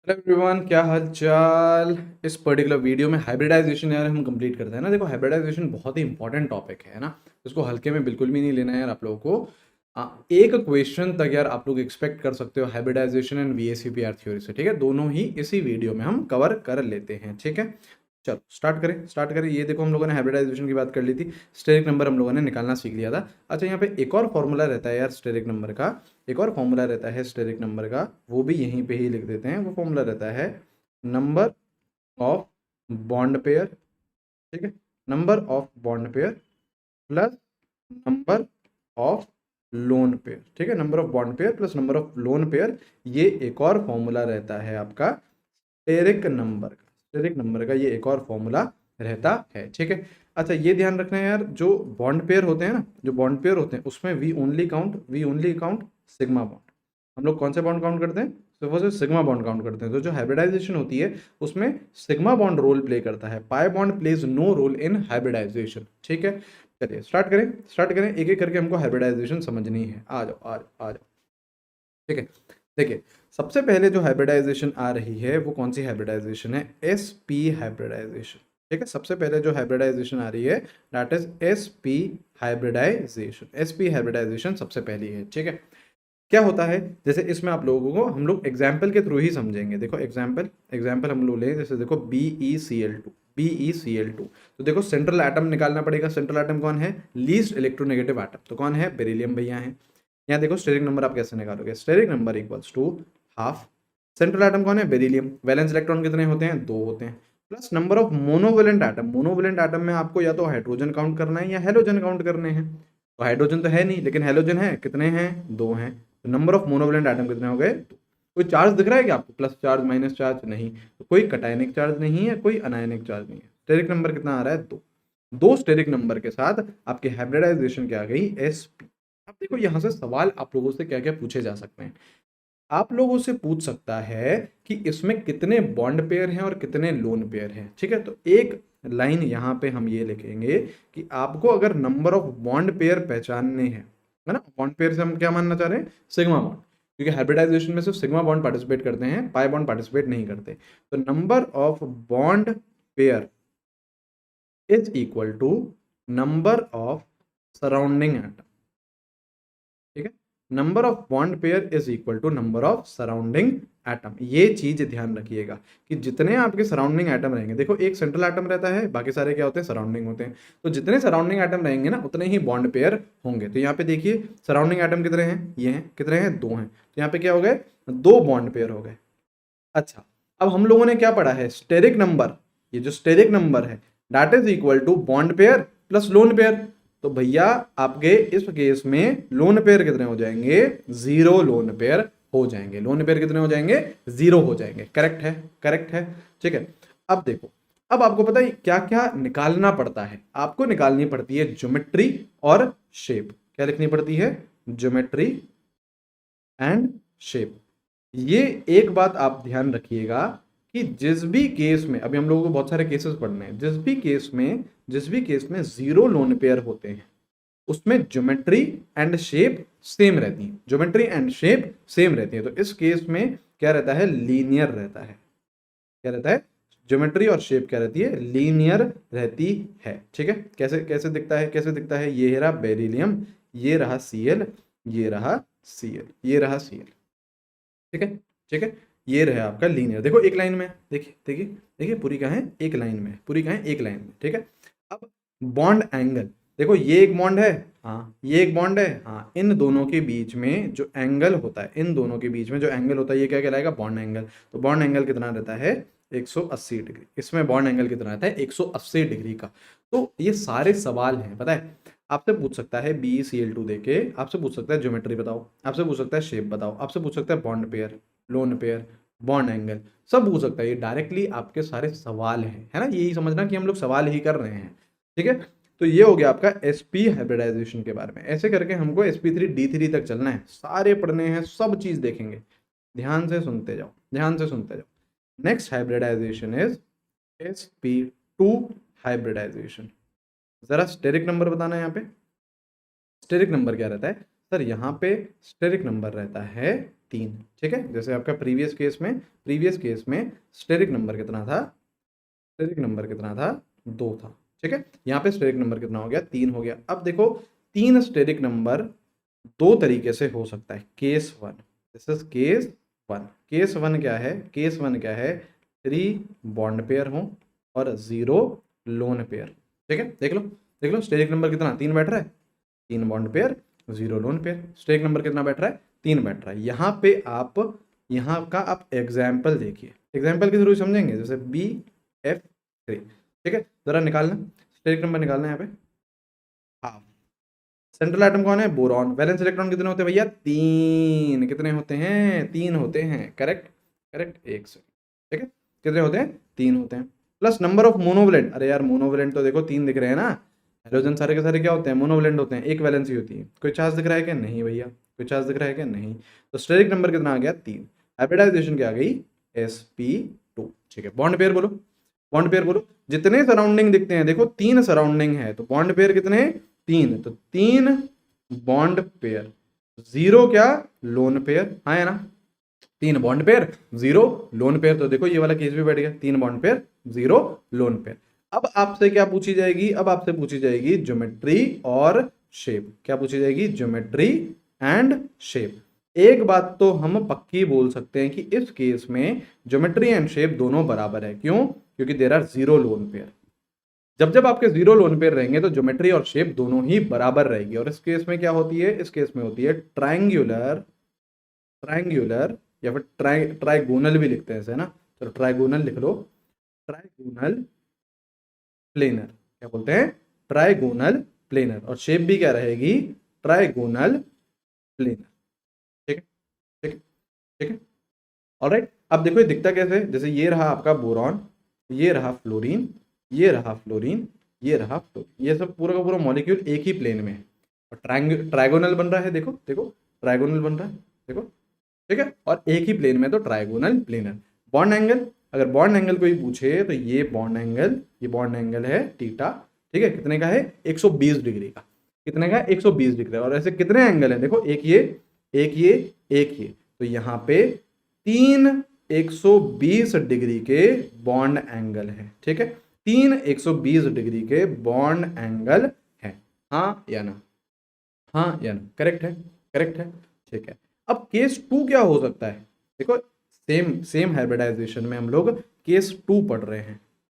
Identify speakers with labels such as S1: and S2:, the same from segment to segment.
S1: Hello everyone, क्या हाल चाल। इस पर्टिकुलर वीडियो में हाइब्रिडाइजेशन यार हम कंप्लीट करते हैं ना। देखो, हाइब्रिडाइजेशन बहुत ही इंपॉर्टेंट टॉपिक है ना। इसको हल्के में बिल्कुल भी नहीं लेना है यार आप लोगों को। एक क्वेश्चन तक यार आप लोग एक्सपेक्ट कर सकते हो हाइब्रिडाइजेशन एंड वीएसीपीआर थ्योरी से। ठीक है, दोनों ही इसी वीडियो में हम कवर कर लेते हैं। ठीक है, चलो स्टार्ट करें। ये देखो, हम लोगों ने हाइब्रिडाइजेशन की बात कर ली थी। स्टेरिक नंबर हम लोगों ने निकालना सीख लिया था। अच्छा, यहाँ पे एक और फॉर्मूला रहता है यार स्टेरिक नंबर का। एक और फॉर्मूला रहता है स्टेरिक नंबर का, वो भी यहीं पे ही लिख देते हैं। वो फॉर्मूला रहता है नंबर ऑफ बॉन्ड पेयर। ठीक है, number of bond pair plus number of loan pair. ठीक है, number of bond pair plus number of lone pair. ये एक और फॉर्मूला रहता है आपका स्टेरिक नंबर का। स्टेरिक नंबर का ये एक और फॉर्मूला रहता है। ठीक है, अच्छा ये ध्यान रखना है यार, जो बॉन्ड पेयर होते हैं ना, जो बॉन्ड पेयर होते हैं उसमें we only count sigma bond. हम लोग कौन से बॉन्ड काउंट करते हैं? सिर्फ और सिर्फ सिग्मा बॉन्ड काउंट करते हैं। तो जो हाइब्रिडाइजेशन होती है उसमें सिग्मा बॉन्ड रोल प्ले करता है। Pi bond plays no role in hybridisation. ठीक है, चलिए स्टार्ट करें एक एक करके। हमको हाइब्रिडाइजेशन समझनी है। आ जाओ आ जाओ आ जाओ। ठीक है, देखिए, सबसे पहले जो हाइब्रिडाइजेशन आ रही है वो कौन सी हाइब्रिडाइजेशन है? S P hybridisation. ठीक है, सबसे पहले जो हाइब्रिडाइजेशन आ रही है that is S P hybridisation. S P hybridisation सबसे पहली है। ठीक है, क्या होता है, जैसे इसमें आप लोगों को हम लोग एग्जाम्पल के थ्रू ही समझेंगे। देखो, एग्जाम्पल एग्जाम्पल हम लोग लें, जैसे देखो BeCl2। तो देखो, सेंट्रल एटम निकालना पड़ेगा। सेंट्रल एटम कौन है? Least electronegative atom. तो कौन है? बेरिलियम भैया है। यहाँ देखो, स्टेरिक नंबर आप कैसे निकालोगे? Steric number equals to half. Central atom कौन है? बेरिलियम। वैलेंस इलेक्ट्रॉन कितने होते हैं? 2 होते हैं। Plus number of monovalent atom. Monovalent atom में आपको या तो हाइड्रोजन काउंट करना है या हेलोजन काउंट करने हैं। तो हाइड्रोजन तो है नहीं, लेकिन हेलोजन है। कितने हैं? 2 हैं। तो नंबर ऑफ मोनोवेलेंट एटम कितने हो गए? 2। कोई चार्ज दिख रहा है क्या आपको? Plus charge, minus charge? नहीं। तो कोई कटायनिक चार्ज नहीं है, कोई अनायनिक चार्ज नहीं है। स्टेरिक नंबर कितना आ रहा है? 2। 2 स्टेरिक नंबर के साथ आपकी हाइब्रिडाइजेशन क्या आ गई? sp। अब देखो, यहां से सवाल आप लोगों से क्या क्या पूछे जा सकते हैं। आप लोगों से पूछ सकता है कि इसमें कितने बॉन्ड पेयर हैं और कितने लोन पेयर हैं। ठीक है, तो एक लाइन यहां पे हम ये लिखेंगे कि आपको अगर नंबर ऑफ बॉन्ड पेयर पहचानने हैं, है ना। बॉन्ड पेयर से हम क्या मानना चाह रहे हैं? Sigma bond. क्योंकि हाइब्रिडाइजेशन में सिर्फ सिग्मा बॉन्ड पार्टिसिपेट करते हैं, पाई बॉन्ड पार्टिसिपेट नहीं करते। तो number of bond pair is equal to number of surrounding atom. ठीक है, number of bond pair is equal to number of surrounding atom. ये चीज ध्यान रखिएगा कि जितने आपके सराउंडिंग एटम रहेंगे, देखो एक सेंट्रल एटम रहता है, बाकी सारे क्या होते हैं? सराउंडिंग होते हैं। तो जितने सराउंडिंग एटम रहेंगे ना, उतने ही बॉन्ड पेयर होंगे। तो यहाँ पे देखिए, सराउंडिंग एटम कितने हैं? ये हैं। कितने हैं? 2 हैं। तो यहाँ पे क्या हो गए? 2 बॉन्ड पेयर हो गए। अच्छा, अब हम लोगों ने क्या पढ़ा है? Steric number. ये जो स्टेरिक नंबर है that is equal to bond pair plus lone pair. तो भैया, आपके इस केस में लोन पेयर कितने हो जाएंगे? 0 लोन पेयर हो जाएंगे। लोन पेयर कितने हो जाएंगे? 0 हो जाएंगे। करेक्ट है, करेक्ट है। ठीक है, अब देखो, अब आपको पता है क्या क्या निकालना पड़ता है? आपको निकालनी पड़ती है ज्योमेट्री और शेप। क्या लिखनी पड़ती है? Geometry and shape. ये एक बात आप ध्यान रखिएगा कि जिस भी केस में, अभी हम लोगों को बहुत सारे केसेस पढ़ने हैं, जिस भी केस में 0 लोन पेयर होते हैं उसमें ज्योमेट्री एंड शेप सेम रहती है। ज्योमेट्री एंड शेप सेम रहती है। तो इस केस में क्या रहता है? लीनियर रहता है। क्या रहता है? ज्योमेट्री और शेप क्या रहती है? लीनियर रहती है। ठीक है, कैसे कैसे दिखता है? कैसे दिखता है? ये रहा बेरिलियम, ये रहा Cl, ये रहा Cl, ये रहा Cl। ठीक है, ठीक है, ये रहे आपका लीनियर। देखो एक लाइन में, देखिए देखिए देखिए, पूरी कहाँ है? एक लाइन में। पूरी कहाँ है? एक लाइन में। ठीक है, अब बॉन्ड एंगल, देखो ये एक बॉन्ड है, हाँ ये एक बॉन्ड है, हाँ इन दोनों के बीच में जो एंगल होता है, इन दोनों के बीच में जो एंगल होता है, ये क्या कहलाएगा? Bond angle. तो बॉन्ड एंगल कितना रहता है? 180 डिग्री। इसमें बॉन्ड एंगल कितना रहता है? 180 डिग्री का। तो ये सारे सवाल हैं, पता है, आपसे पूछ सकता है BeCl2 देके, आपसे पूछ सकता है ज्योमेट्री बताओ, आपसे पूछ सकता है शेप बताओ, आपसे पूछ सकता है bond pair, lone pair, bond angle, सब पूछ सकता है। ये डायरेक्टली आपके सारे सवाल हैं, है ना। यही समझना कि हम लोग सवाल ही कर रहे हैं। ठीक है, तो ये हो गया आपका sp हाइब्रिडाइजेशन के बारे में। ऐसे करके हमको sp3d3 तक चलना है, सारे पढ़ने हैं, सब चीज देखेंगे। ध्यान से सुनते जाओ, ध्यान से सुनते जाओ। Next hybridisation is sp2 hybridisation. जरा स्टेरिक नंबर बताना है यहाँ पे। स्टेरिक नंबर क्या रहता है? सर यहाँ पे स्टेरिक नंबर रहता है 3, ठीक है। जैसे आपका प्रीवियस केस में स्टेरिक नंबर कितना था, स्टेरिक नंबर कितना था, 2 था, ठीक है। यहाँ पे स्टेरिक नंबर कितना हो गया, 3 हो गया। अब देखो 3 स्टेरिक नंबर 2 तरीके से हो सकता है। Case 1, this is case 1। Case 1 क्या है, केस 1 क्या है, 3 बॉन्ड पेयर हो और 0 लोन पेयर, ठीक है। देख लो स्टेरिक नंबर कितना, 3 बैठ रहा है, 3 bond pair 0 lone pair. Steric number कितना बैठ रहा है, 3 बैठ रहा है। यहाँ पे आप यहाँ का आप एग्जाम्पल देखिए, एग्जाम्पल के थ्रू समझेंगे। जैसे BF3, ठीक है। जरा निकालना, स्टेरिक नंबर निकालना है यहाँ पे। हाफ सेंट्रल एटम कौन है, बोरॉन। वैलेंस इलेक्ट्रॉन कितने होते हैं भैया, 3। कितने होते हैं, 3 होते हैं, करेक्ट करेक्ट, एक से, ठीक है। कितने होते हैं, 3 होते हैं। प्लस नंबर ऑफ मोनोवैलेंट, अरे यार मोनोवैलेंट तो देखो 3 दिख रहे हैं ना। हाइड्रोजन सारे के सारे क्या होते हैं, मोनोवैलेंट होते हैं, एक वैलेंसी होती है। कोई चार्ज दिख रहा है क्या, नहीं भैया, कोई चार्ज दिख रहा है क्या, नहीं। तो स्टेरिक नंबर कितना आ गया, 3। हाइब्रिडाइजेशन क्या आ गई, sp2, ठीक है। बॉन्ड पेयर बोलो, बॉन्ड पेयर बोलो। जितने सराउंडिंग दिखते हैं, देखो 3 सराउंडिंग है, तो बॉन्ड पेयर कितने, 3, तो 3 बॉन्ड पेयर, 0 क्या, लोन पेयर, हाँ है ना। 3 बॉन्ड पेयर 0 लोन पेयर, तो देखो ये वाला केस भी बैठ गया, 3 बॉन्ड पेयर 0 लोन पेयर। अब आपसे क्या पूछी जाएगी, अब आपसे पूछी जाएगी ज्योमेट्री और शेप। क्या पूछी जाएगी, ज्योमेट्री एंड शेप। एक बात तो हम पक्की बोल सकते हैं कि इस केस में ज्योमेट्री एंड शेप दोनों बराबर है। क्यों, क्योंकि देयर आर 0 लोन पेयर। जब जब आपके 0 लोन पेयर रहेंगे तो ज्योमेट्री और शेप दोनों ही बराबर रहेगी। और इस केस में क्या होती है, इस केस में होती है ट्रायंगुलर, ट्रायंगुलर या फिर ट्राइगोनल भी लिखते हैं ऐसे, है ना। चलो ट्राइगोनल लिख लो, ट्राइगोनल प्लेनर, क्या बोलते हैं, ट्राइगोनल प्लेनर। और शेप भी क्या रहेगी, ट्राइगोनल प्लेनर, ठीक है ठीक है ठीक है। ऑलराइट, अब देखो ये दिखता कैसे है, जैसे ये रहा आपका बोरॉन, ये रहा फ्लोरीन, ये रहा फ्लोरीन, ये रहा फ्लोरीन, ये सब पूरा का पूरा मॉलिक्यूल एक ही प्लेन में है और ट्राइगोनल बन रहा है। देखो देखो ट्राइगोनल बन रहा है, देखो, ठीक है। और एक ही प्लेन में, तो ट्राइगोनल प्लेनर। बॉन्ड एंगल, अगर बॉन्ड एंगल कोई पूछे तो ये बॉन्ड एंगल, ये बॉन्ड एंगल है थीटा, ठीक है। कितने का है, 120 डिग्री का। कितने का, 120 डिग्री। और ऐसे कितने एंगल है, देखो एक ये, एक ये, एक ये, तो यहाँ पे 3 120 डिग्री के बॉन्ड एंगल है, ठीक है। 3 120 डिग्री के बॉन्ड एंगल है, हाँ या ना, हाँ या ना, करेक्ट है, करेक्ट है, ठीक है। अब केस 2 क्या हो सकता है, देखो सेम सेम हाइब्रिडाइजेशन में हम लोग केस 2 पढ़ रहे हैं।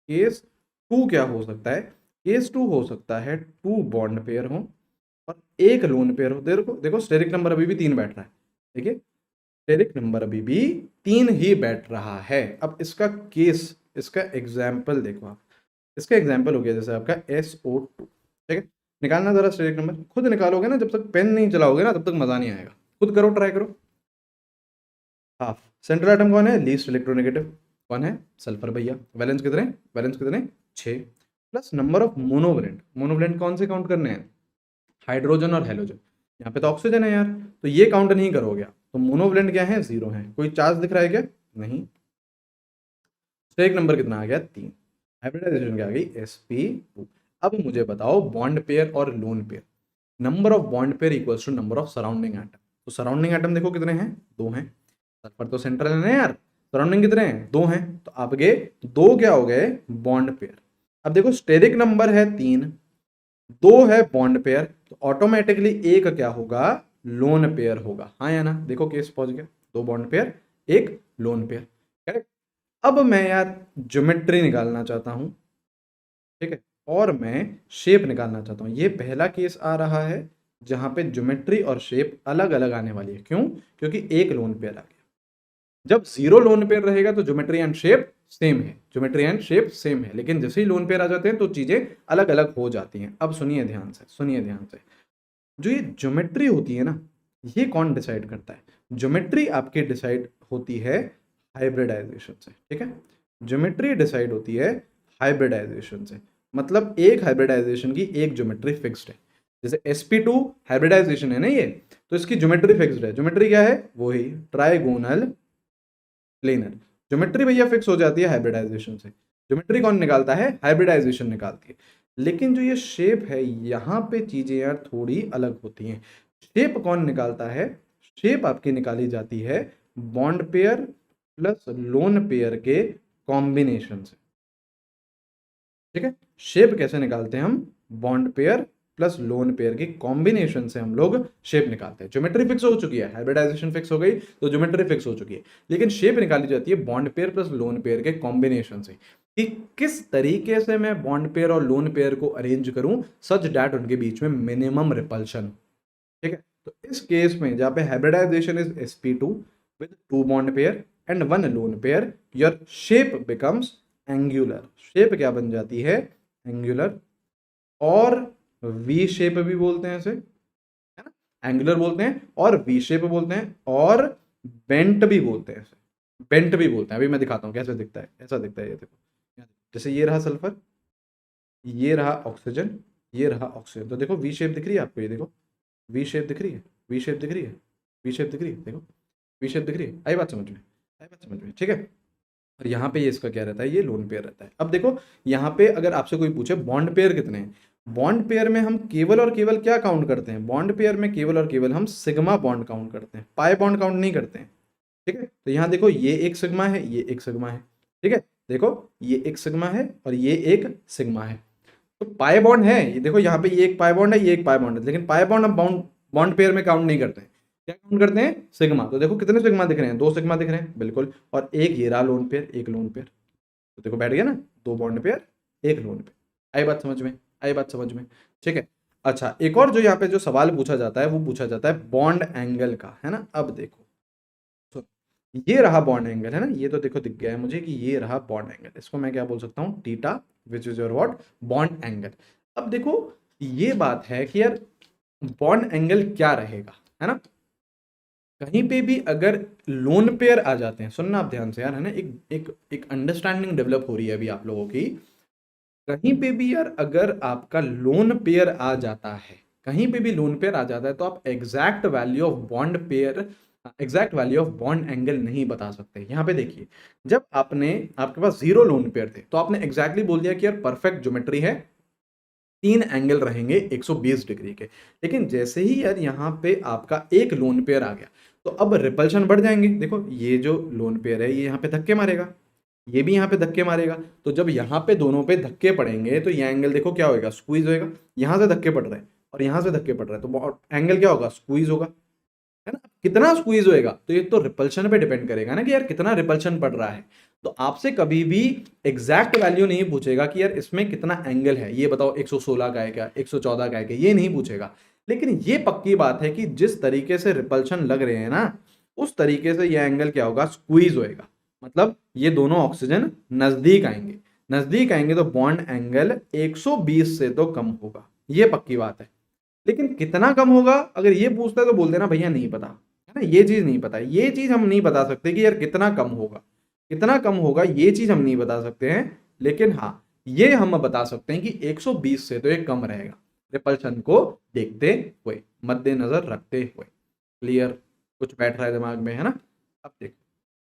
S1: केस 2 क्या हो सकता है, केस 2 हो सकता है 2 बॉन्ड पेयर हो और 1 लोन पेयर हो। देखो देखो स्टेरिक नंबर अभी भी 3 बैठ रहा है, देखिए स्टेरिक नंबर अभी भी 3 ही बैठ रहा है। अब इसका केस, इसका एग्जाम्पल देखो आप, इसका एग्जाम्पल हो गया जैसे आपका SO2, ठीक है। निकालना जरा स्टेरिक नंबर, खुद निकालोगे ना, जब तक पेन नहीं चलाओगे ना तब तक मजा नहीं आएगा। खुद करो, ट्राई करो। हाफ सेंट्रल एटम कौन है, लीस्ट इलेक्ट्रोनेगेटिव, कौन है, सल्फर भैया। वैलेंस कितने, वैलेंस कितने, 6। Plus number of monovalent, monovalent कौन से काउंट करने हैं, हाइड्रोजन और हेलोजन। यहाँ पे तो ऑक्सीजन है यार, तो ये काउंट नहीं करोगे आप। तो मोनोवैलेंट क्या है, 0 है। कोई चार्ज दिख रहा है क्या, नहीं। स्टेरिक नंबर कितना आ गया, 3। हाइब्रिडाइजेशन क्या आ गई, sp2। अब मुझे बताओ बॉन्ड पेयर और lone pair. Number of bond pair equals to number of surrounding atom. तो सराउंडिंग एटम देखो कितने हैं, 2 हैं। सल्फर तो सेंट्रल है ना यार, सराउंडिंग कितने हैं, 2 हैं। तो आपके 2 क्या हो गए, बॉन्ड पेयर। अब देखो स्टेरिक नंबर है 3, 2 है बॉन्ड पेयर, तो ऑटोमेटिकली एक क्या होगा, लोन पेयर होगा, हाँ या ना। देखो केस पहुंच गया, 2 bond pair 1 lone pair, correct. अब मैं यार ज्योमेट्री निकालना चाहता हूं, ठीक है, और मैं शेप निकालना चाहता हूं। ये पहला केस आ रहा है जहां पे ज्योमेट्री और शेप अलग अलग आने वाली है। क्यों, क्योंकि एक लोन पेयर आ गया। जब 0 लोन पेयर रहेगा तो ज्योमेट्री एंड शेप सेम है, ज्योमेट्री एंड शेप सेम है। लेकिन जैसे ही लोन पेयर आ जाते हैं तो चीजें अलग अलग हो जाती हैं। अब सुनिए ध्यान से, सुनिए ध्यान से। जो ये ज्योमेट्री होती है ना, ये कौन डिसाइड करता है, ज्योमेट्री आपके डिसाइड होती है हाइब्रिडाइजेशन से, ठीक है। ज्योमेट्री डिसाइड होती है हाइब्रिडाइजेशन से, मतलब एक हाइब्रिडाइजेशन की एक ज्योमेट्री फिक्स्ड है। जैसे sp2 हाइब्रिडाइजेशन है ना ये, तो इसकी ज्योमेट्री फिक्स्ड है। ज्योमेट्री क्या है, वो ही ट्राइगोनल प्लेनर। ज्योमेट्री भैया फिक्स हो जाती है हाइब्रिडाइजेशन से। ज्योमेट्री कौन निकालता है, हाइब्रिडाइजेशन निकालती है। लेकिन जो ये शेप है, यहाँ पे चीजें यार थोड़ी अलग होती हैं। शेप कौन निकालता है? शेप आपकी निकाली जाती है bond pair plus lone pair के कॉम्बिनेशन से। ठीक है, शेप कैसे निकालते हैं हम? Bond pair plus lone pair की कॉम्बिनेशन से हम लोग शेप निकालते हैं। ज्योमेट्री फिक्स हो चुकी है, हाइब्रिडाइजेशन फिक्स हो गई तो ज्योमेट्री फिक्स हो चुकी है, लेकिन शेप निकाली जाती है bond pair plus lone pair के कॉम्बिनेशन से, कि किस तरीके से मैं बॉन्ड पेयर और लोन पेयर को अरेंज करूं सच डैट उनके बीच में मिनिमम रिपल्शन। ठीक है, तो इस केस में जहां पे hybridisation is sp2 with 2 bond pair and 1 lone pair, your shape becomes angular. Shape क्या बन जाती है? एंगुलर, और वी शेप भी बोलते हैं इसे, है ना, एंगुलर बोलते हैं और वी शेप बोलते हैं और बेंट भी बोलते हैं इसे, बेंट भी बोलते हैं। अभी मैं दिखाता हूँ कैसे दिखता है। ऐसा दिखता है, ये देखो, जैसे ये रहा सल्फर, ये रहा ऑक्सीजन, ये रहा ऑक्सीजन, तो देखो वी शेप दिख रही है आपको, ये देखो वी शेप दिख रही है, वी शेप दिख रही है, वी शेप दिख रही है, देखो वी शेप दिख रही है। आई बात समझ में? आई बात समझ में? ठीक है, और यहाँ पे ये इसका क्या रहता है? ये लोन पेयर रहता है। अब देखो यहाँ पे अगर आपसे कोई पूछे बॉन्ड पेयर कितने हैं, बॉन्ड पेयर में हम केवल और केवल क्या काउंट करते हैं? बॉन्ड पेयर में केवल और केवल हम सिग्मा बॉन्ड काउंट करते हैं, पाई बॉन्ड काउंट नहीं करते हैं। ठीक है, तो यहाँ देखो ये एक सिग्मा है, ये एक सिग्मा है। ठीक है, देखो ये एक सिग्मा है और ये एक सिग्मा है, तो पाई बॉन्ड है, ये देखो यहाँ पे ये एक पाई बॉन्ड है, ये एक पाई बॉन्ड है, लेकिन पाई बॉन्ड हम बॉन्ड बॉन्ड पेयर में काउंट नहीं करते हैं। क्या काउंट करते हैं? सिग्मा। तो देखो कितने सिग्मा दिख रहे हैं? 2 सिग्मा दिख रहे हैं, बिल्कुल, और एक ये रहा लोन पेयर, एक लोन पेयर, तो देखो बैठ गया ना, 2 बॉन्ड पेयर, एक लोन पेयर। आई बात समझ में? आई बात समझ में? ठीक है, अच्छा एक और जो यहाँ पे जो सवाल पूछा जाता है वो पूछा जाता है बॉन्ड एंगल का, है ना। अब देखो तो ये रहा बॉन्ड एंगल, है ना, ये तो देखो दिख गया है मुझे कि ये रहा बॉन्ड एंगल, इसको मैं क्या बोल सकता हूँ? Theta, which is your what? Bond angle. अब देखो ये बात है कि यार बॉन्ड एंगल क्या रहेगा, है ना। कहीं पे भी अगर लोन पेयर आ जाते हैं, सुनना आप ध्यान से यार, है ना, एक एक एक अंडरस्टैंडिंग डेवलप हो रही है अभी आप लोगों की। कहीं पे भी यार अगर आपका लोन पेयर आ जाता है, कहीं पे भी लोन पेयर आ जाता है, तो आप exact value of bond pair, exact value of bond angle नहीं बता सकते। यहाँ पे देखिए, जब आपके पास 0 लोन पेयर थे तो आपने एग्जैक्टली बोल दिया कि यार परफेक्ट ज्योमेट्री है, 3 एंगल रहेंगे 120 डिग्री के। लेकिन जैसे ही यार यहाँ पे आपका एक लोन पेयर आ गया, तो अब रिपल्शन बढ़ जाएंगे। देखो ये जो लोन पेयर है ये यहाँ पे धक्के मारेगा, ये भी यहाँ पे धक्के मारेगा, तो जब यहाँ पे दोनों पे धक्के पड़ेंगे तो ये एंगल देखो क्या होएगा? स्क्वीज होएगा। यहाँ से धक्के पड़ रहे हैं और यहाँ से धक्के पड़ रहे हैं, तो एंगल क्या होगा? स्क्वीज होगा, है ना। कितना स्क्वीज होएगा तो ये तो रिपल्शन पे डिपेंड करेगा ना, कि यार कितना रिपल्शन पड़ रहा है। तो आपसे कभी भी एग्जैक्ट वैल्यू नहीं पूछेगा कि यार इसमें कितना एंगल है, ये बताओ 116 का है क्या, 114 का है क्या, ये नहीं पूछेगा। लेकिन ये पक्की बात है कि जिस तरीके से रिपल्शन लग रहे हैं ना, उस तरीके से ये एंगल क्या होगा? स्क्वीज होएगा। मतलब ये दोनों ऑक्सीजन नजदीक आएंगे, नजदीक आएंगे तो बॉन्ड एंगल 120 से तो कम होगा, ये पक्की बात है। लेकिन कितना कम होगा अगर ये पूछता है तो बोल देना भैया नहीं पता, है ना, ये चीज नहीं पता। ये चीज हम नहीं बता सकते कि यार कितना कम होगा, कितना कम होगा, ये चीज हम नहीं बता सकते हैं। लेकिन हाँ, ये हम बता सकते हैं कि 120 से तो ये कम रहेगा, रिपल्शन को देखते हुए, मद्देनजर रखते हुए। क्लियर? कुछ बैठ रहा है दिमाग में, है ना। अब देखो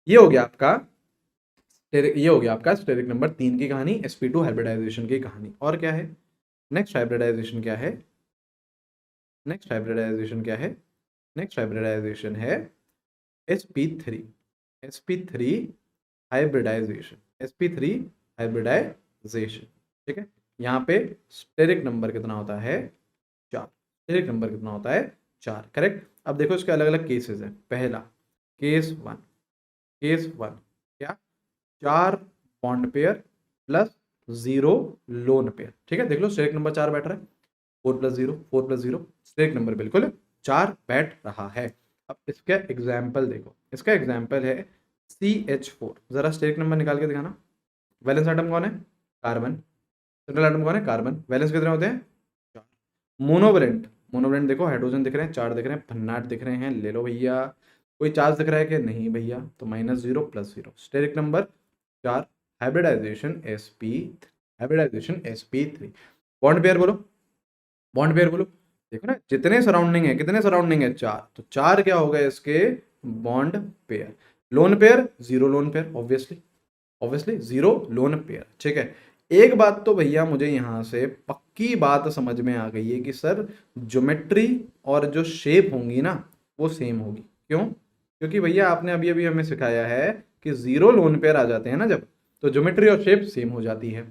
S1: ये हो गया आपका ये हो गया आपका स्टेरिक नंबर 3 की कहानी, sp2 हाइब्रिडाइजेशन की कहानी। और क्या है नेक्स्ट हाइब्रिडाइजेशन? क्या है नेक्स्ट हाइब्रिडाइजेशन? क्या है नेक्स्ट हाइब्रिडाइजेशन? है sp3, sp3 hybridisation, sp3 hybridisation. ठीक है, यहाँ पे स्टेरिक नंबर कितना होता है? 4। स्टेरिक नंबर कितना होता है? 4, करेक्ट। अब देखो इसके अलग अलग केसेस हैं। पहला केस 1, केस 1 क्या? 4 bond pair plus 0 lone pair. ठीक है, देख लो स्टेरिक नंबर 4 बैठ रहा है, 4 + 0, 4 + 0, स्टेरिक नंबर बिल्कुल 4 बैठ रहा है। अब इसका एग्जाम्पल देखो, इसका एग्जाम्पल है CH4। जरा स्टेरिक नंबर निकाल के दिखाना। वैलेंस आइटम कौन है? कार्बन। सेंट्रल आइटम कौन है? कार्बन। वैलेंस कितने होते हैं? 4। मोनोवैलेंट, मोनोवैलेंट देखो हाइड्रोजन दिख रहे हैं, 4 दिख रहे हैं, फन्नाट दिख रहे हैं, ले लो भैया। कोई चार्ज दिख रहा है कि नहीं भैया? तो -0 + 0, steric number 4, hybridisation sp3। Bond pair बोलो, बॉन्ड पेयर बोलो। देखो ना जितने सराउंडिंग है, कितने सराउंडिंग है? 4, तो 4 क्या हो गए इसके? Bond pair. Lone pair 0 lone pair, obviously 0 lone pair. ठीक है, एक बात तो भैया मुझे यहाँ से पक्की बात समझ में आ गई है कि सर ज्योमेट्री और जो शेप होंगी ना वो सेम होगी। क्यों? क्योंकि भैया आपने अभी अभी हमें सिखाया है कि जीरो लोन पेयर आ जाते हैं ना जब, तो ज्योमेट्री और शेप सेम हो जाती है।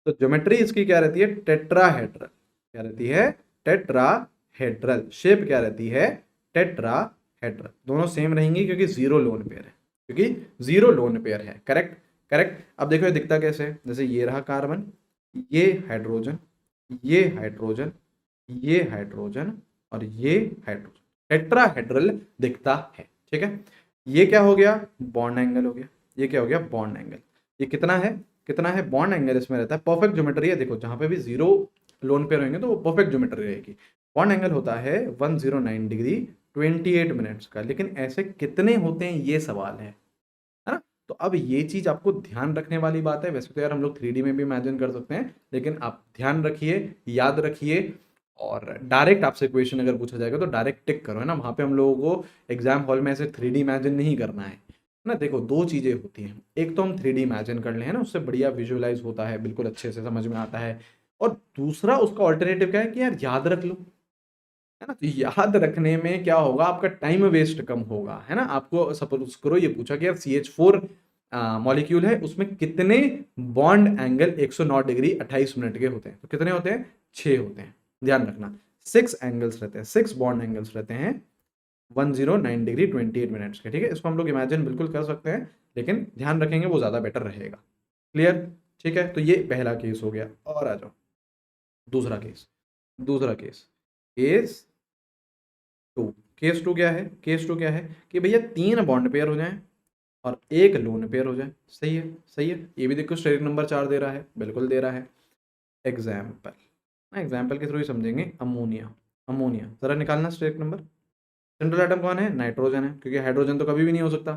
S1: तो ज्योमेट्री इसकी क्या रहती है? टेट्राहेड्रल। क्या रहती है? टेट्राहेड्रल। शेप क्या रहती है? टेट्राहेड्रल। दोनों सेम रहेंगी क्योंकि जीरो लोन पेयर है, क्योंकि जीरो लोन पेयर है। करेक्ट? करेक्ट। अब देखो ये दिखता कैसे है, जैसे ये रहा कार्बन, ये हाइड्रोजन, ये हाइड्रोजन, ये हाइड्रोजन और ये हाइड्रोजन, टेट्राहेड्रल दिखता है। ठीक है, ये क्या हो गया? बॉन्ड एंगल हो गया। ये क्या हो गया? Bond angle. ये कितना है? कितना है बॉन्ड एंगल इसमें रहता है? परफेक्ट ज्योमेट्री है। देखो जहां पे भी जीरो लोन पेयर होंगे तो वो परफेक्ट ज्योमेट्री रहेगी। बॉन्ड एंगल होता है 109 डिग्री 28 मिनट्स का, लेकिन ऐसे कितने होते हैं ये सवाल है ना? तो अब ये चीज आपको ध्यान रखने वाली बात है। वैसे तो यार हम लोग 3D में भी इमेजिन कर सकते हैं, लेकिन आप ध्यान रखिए, याद रखिए, और डायरेक्ट आपसे क्वेश्चन अगर पूछा जाएगा तो डायरेक्ट टिक करो, है ना? वहां पे हम लोगों को एग्जाम हॉल में ऐसे 3D इमेजिन नहीं करना है ना। देखो दो चीजें होती हैं, एक तो हम 3D इमेजिन कर ले, है ना, उससे बढ़िया विजुअलाइज होता है, बिल्कुल अच्छे से समझ में आता है। और दूसरा उसका ऑल्टरनेटिव क्या है कि यार याद रख लो, है ना? तो याद रखने में क्या होगा? आपका टाइम वेस्ट कम होगा, है ना? आपको सपोज करो ये पूछा कि यार CH4 मॉलिक्यूल है, उसमें कितने बॉन्ड एंगल 109 डिग्री 28 मिनट के होते हैं, तो कितने होते हैं? 6 होते हैं। ध्यान रखना 6 एंगल्स रहते हैं, 6 बॉन्ड एंगल्स रहते हैं 109 डिग्री 28 मिनट्स के। ठीक है, इसको हम लोग इमेजिन बिल्कुल कर सकते हैं, लेकिन ध्यान रखेंगे वो ज्यादा बेटर रहेगा। क्लियर? ठीक है, तो ये पहला केस हो गया। और आ जाओ दूसरा केस। दूसरा case, case two. Case two क्या है? केस टू क्या है कि भैया 3 बॉन्ड पेयर हो जाएं और 1 लोन पेयर हो जाए। सही है, सही है। ये भी देखो स्टेरिक नंबर 4 दे रहा है, बिल्कुल दे रहा है। एग्जाम्पल, एग्जाम्पल के थ्रू ही समझेंगे। अमोनिया, अमोनिया जरा निकालना स्टेरिक नंबर। सेंट्रल एटम कौन है? नाइट्रोजन है, क्योंकि हाइड्रोजन तो कभी भी नहीं हो सकता,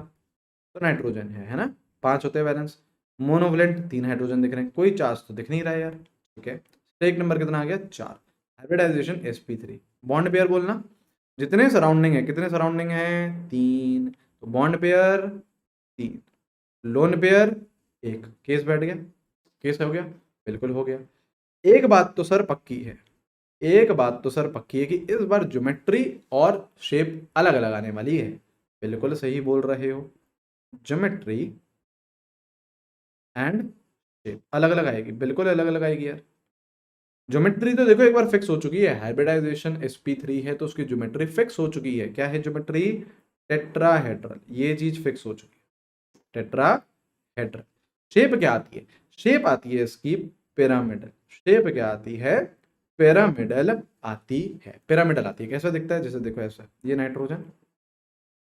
S1: तो नाइट्रोजन है ना? 5 होते हैं बैलेंस। मोनोवलेंट 3 हाइड्रोजन दिख रहे हैं, कोई चार्ज तो दिख नहीं रहा है यार। ठीक है, स्टेरिक नंबर कितना आ गया? 4। Hybridisation sp3। बॉन्ड पेयर बोलना, जितने सराउंडिंग है, कितने सराउंडिंग है? 3, तो bond pair 3, lone pair 1। Case बैठ गया, केस हो गया, बिल्कुल हो गया। एक बात तो सर पक्की है, एक बात तो सर पक्की है कि इस बार ज्योमेट्री और शेप अलग अलग आने वाली है। बिल्कुल सही बोल रहे हो, ज्योमेट्री एंड शेप अलग अलग आएगी, बिल्कुल अलग अलग आएगी यार। ज्योमेट्री तो देखो एक बार फिक्स हो चुकी है, हाइब्रिडाइजेशन sp3 है तो उसकी ज्योमेट्री फिक्स हो चुकी है। क्या है ज्योमेट्री? टेट्राहेड्रल, ये चीज फिक्स हो चुकी है, टेट्राहेड्रल। शेप क्या आती है? शेप आती है इसकी पिरामिडल। शेप क्या आती है? पिरामिडल आती है, पिरामिडल आती है। कैसा दिखता है? जैसे देखो ऐसा, ये नाइट्रोजन,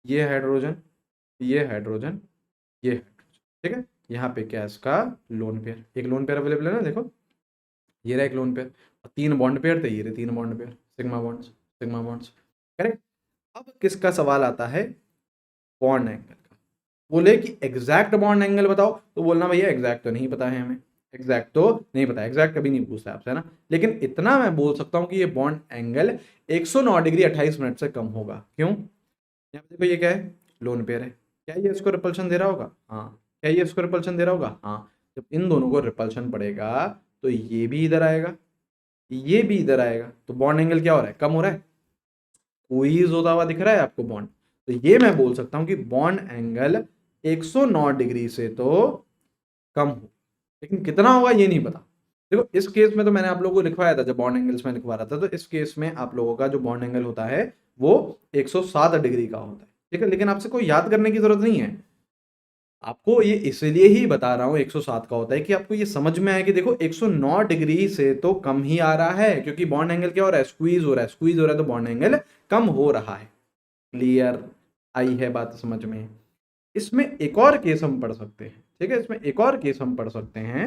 S1: ये हाइड्रोजन, ये हाइड्रोजन, ये हाइड्रोजन। ठीक है, यहाँ पे क्या है इसका? Lone pair. एक लोन पेयर अवेलेबल है ना, देखो ये रहा एक लोन पेयर, और 3 बॉन्ड पेयर थे, ये रहे 3 bond pair, sigma bonds, sigma bonds. Correct. अब किसका सवाल आता है? बॉन्ड एंगल का। बोले कि एग्जैक्ट बॉन्ड एंगल बताओ, तो बोलना भैया एग्जैक्ट तो नहीं पता है हमें, एग्जैक्ट तो नहीं पता, एग्जैक्ट कभी नहीं पूछता आपसे, है ना? लेकिन इतना मैं बोल सकता हूं कि ये बॉन्ड एंगल 109 डिग्री 28 मिनट से कम होगा। क्यों? यहाँ पे देखो ये क्या है? लोन पेयर है। क्या ये इसको रिपल्शन दे रहा होगा? हाँ। क्या ये इसको रिपल्शन दे रहा होगा? हाँ। जब इन दोनों को रिपल्शन पड़ेगा तो ये भी इधर आएगा, ये भी इधर आएगा, तो बॉन्ड एंगल क्या हो रहा है? कम हो रहा है। स्क्वीज होता हुआ दिख रहा है आपको बॉन्ड, तो ये मैं बोल सकता हूं कि बॉन्ड एंगल 109 डिग्री से तो कम हो, लेकिन कितना होगा ये नहीं पता। देखो इस केस में तो मैंने आप लोगों को लिखवाया था, जब बॉन्ड एंगल्स में लिखवा रहा था, तो इस केस में आप लोगों का जो बॉन्ड एंगल होता है वो 107 डिग्री का होता है। ठीक है, लेकिन आपसे कोई याद करने की जरूरत नहीं है, आपको ये इसलिए ही बता रहा हूं 107 का होता है कि आपको ये समझ में आए कि देखो 109 डिग्री से तो कम ही आ रहा है, क्योंकि बॉन्ड एंगल क्या हो रहा है? स्क्वीज हो रहा है, स्क्वीज हो रहा है, तो बॉन्ड एंगल कम हो रहा है। क्लियर? आई है बात समझ में? इसमें एक और केस हम पढ़ सकते हैं। ठीक है, इसमें एक और केस हम पढ़ सकते हैं,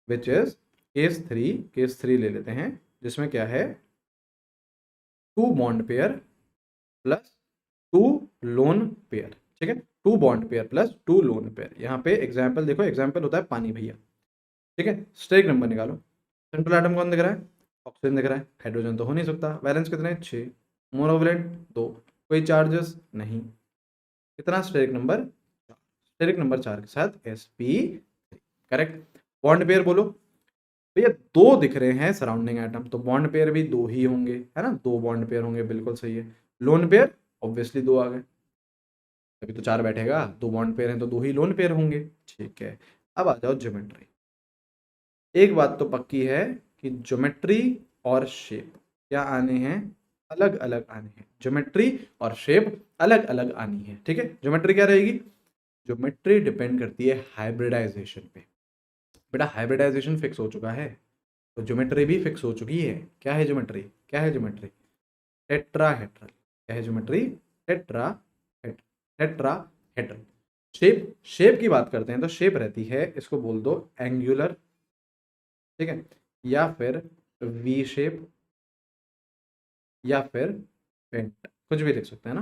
S1: विच इज केस 3। केस 3 ले लेते हैं, जिसमें क्या है? 2 bond pair plus 2 lone pair. ठीक है, 2 bond pair plus 2 lone pair. यहाँ पे एग्जाम्पल देखो, एग्जाम्पल होता है पानी भैया। ठीक है, स्टेरिक नंबर निकालो। सेंट्रल एटम कौन दिख रहा है? ऑक्सीजन दिख रहा है, हाइड्रोजन तो हो नहीं सकता। वैलेंस कितने? 6। मोनोवलेंट 2, कोई चार्जेस नहीं। कितना? Steric number 4। स्टेरिक नंबर 4 के साथ sp3। करेक्ट। बॉन्ड पेयर बोलो, भैया दो दिख रहे हैं सराउंडिंग एटम, तो बॉन्ड पेयर भी दो ही होंगे, है ना, दो बॉन्ड पेयर होंगे, बिल्कुल सही है। लोन पेयर ऑब्वियसली दो आ गए, अभी तो चार बैठेगा, दो बॉन्ड पेयर हैं तो दो ही लोन पेयर होंगे। ठीक है, अब आ जाओ ज्योमेट्री। एक बात तो पक्की है कि ज्योमेट्री और शेप क्या आने हैं, अलग अलग आने हैं, ज्योमेट्री और शेप अलग अलग आनी है। ठीक है, ज्योमेट्री क्या रहेगी, ज्योमेट्री डिपेंड करती है हाइब्रिडाइजेशन पे। बेटा हाइब्रिडाइजेशन फिक्स हो चुका है तो ज्योमेट्री भी फिक्स हो चुकी है। क्या है ज्योमेट्री, क्या है ज्योमेट्री, टेट्राहेड्रल। क्या है geometry, tetra tetrahedral. Shape, shape की बात करते हैं तो शेप रहती है, इसको बोल दो एंगुलर, ठीक है, या फिर वी शेप, या फिर पेंट, कुछ भी लिख सकते हैं ना,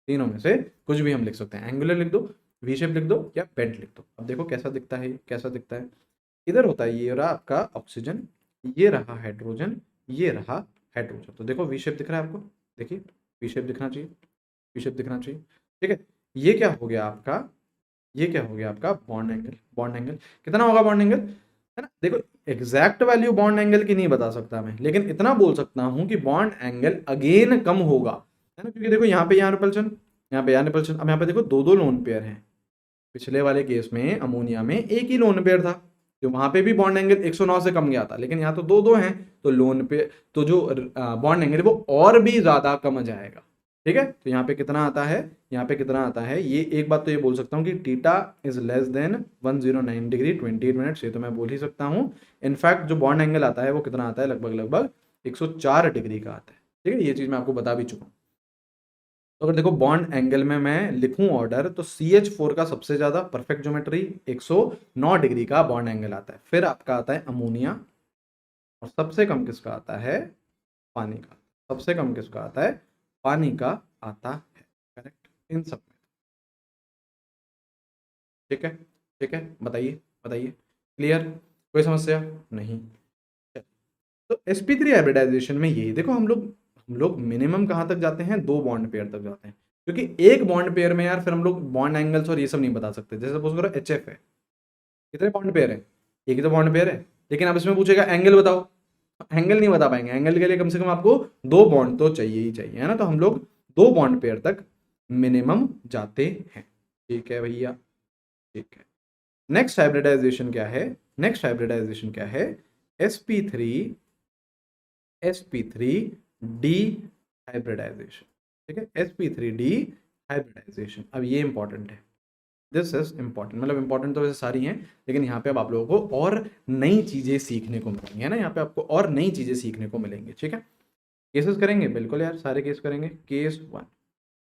S1: तीनों में से कुछ भी हम लिख सकते हैं। एंगुलर लिख दो, वी शेप लिख दो, या पेंट लिख दो। अब देखो कैसा दिखता है, कैसा दिखता है। इधर होता है, ये रहा आपका ऑक्सीजन, ये रहा हाइड्रोजन, ये रहा हाइड्रोजन। तो देखो वी शेप दिख रहा है आपको, देखिए वी शेप दिखना चाहिए, वी शेप दिखना चाहिए। ठीक है, ये क्या हो गया आपका, ये क्या हो गया आपका बॉन्ड एंगल। बॉन्ड एंगल कितना होगा, बॉन्ड एंगल, है ना। देखो एग्जैक्ट वैल्यू बॉन्ड एंगल की नहीं बता सकता मैं, लेकिन इतना बोल सकता हूं कि बॉन्ड एंगल अगेन कम होगा, है ना, क्योंकि देखो यहाँ पे यहाँ रिपल्शन, यहाँ पे यहाँ रिपल्शन। अब यहाँ पे देखो दो दो लोन पेयर हैं, पिछले वाले केस में अमोनिया में एक ही लोन पेयर था, तो वहां पे भी बॉन्ड एंगल 109 से कम गया था, लेकिन यहाँ तो दो दो हैं, तो लोन पे तो जो बॉन्ड एंगल है वो और भी ज्यादा कम जाएगा। ठीक है, तो यहाँ पे कितना आता है, यहाँ पे कितना आता है, ये एक बात तो ये बोल सकता हूँ कि theta is less than 109 degree 28 minutes, ये तो मैं बोल ही सकता हूँ। इनफैक्ट जो बॉन्ड एंगल आता है वो कितना आता है, लगभग लगभग 104 डिग्री का आता है। ठीक है, ये चीज मैं आपको बता भी चुका हूँ। तो अगर देखो बॉन्ड एंगल में मैं लिखूं ऑर्डर, तो CH4 का सबसे ज्यादा परफेक्ट ज्योमेट्री 109 डिग्री का बॉन्ड एंगल आता है, फिर आपका आता है अमोनिया, और सबसे कम किसका आता है, पानी का। सबसे कम किसका आता है, पानी का आता है। करेक्ट, इन सब में। ठीक है, ठीक है, बताइए बताइए, क्लियर, कोई समस्या नहीं। तो sp3 हाइब्रिडाइजेशन में यही देखो, हम लोग मिनिमम कहाँ तक जाते हैं, दो बॉन्ड पेयर तक जाते हैं, क्योंकि एक बॉन्ड पेयर में यार फिर हम लोग बॉन्ड एंगल्स और ये सब नहीं बता सकते। जैसे सपोज करो HF है, कितने बॉन्ड पेयर है, एक ही तो बॉन्ड पेयर है, लेकिन अब इसमें पूछेगा एंगल बताओ, एंगल नहीं बता पाएंगे, एंगल के लिए कम से कम आपको दो बॉन्ड तो चाहिए ही चाहिए, है ना, तो हम लोग दो बॉन्ड पेयर तक मिनिमम जाते हैं। ठीक है भैया, ठीक है। नेक्स्ट हाइब्रिडाइजेशन क्या है, नेक्स्ट हाइब्रिडाइजेशन क्या है, sp3 sp3d हाइब्रिडाइजेशन। ठीक है, sp3d हाइब्रिडाइजेशन। अब ये इंपॉर्टेंट है, दिस इज इंपॉर्टेंट, मतलब इंपॉर्टेंट तो वैसे सारी हैं, लेकिन यहाँ पे अब आप लोगों को और नई चीजें सीखने को मिलेंगी, है ना, यहाँ पे आपको और नई चीजें सीखने को मिलेंगी। ठीक है, केसेस करेंगे, बिल्कुल यार सारे केस करेंगे। केस वन,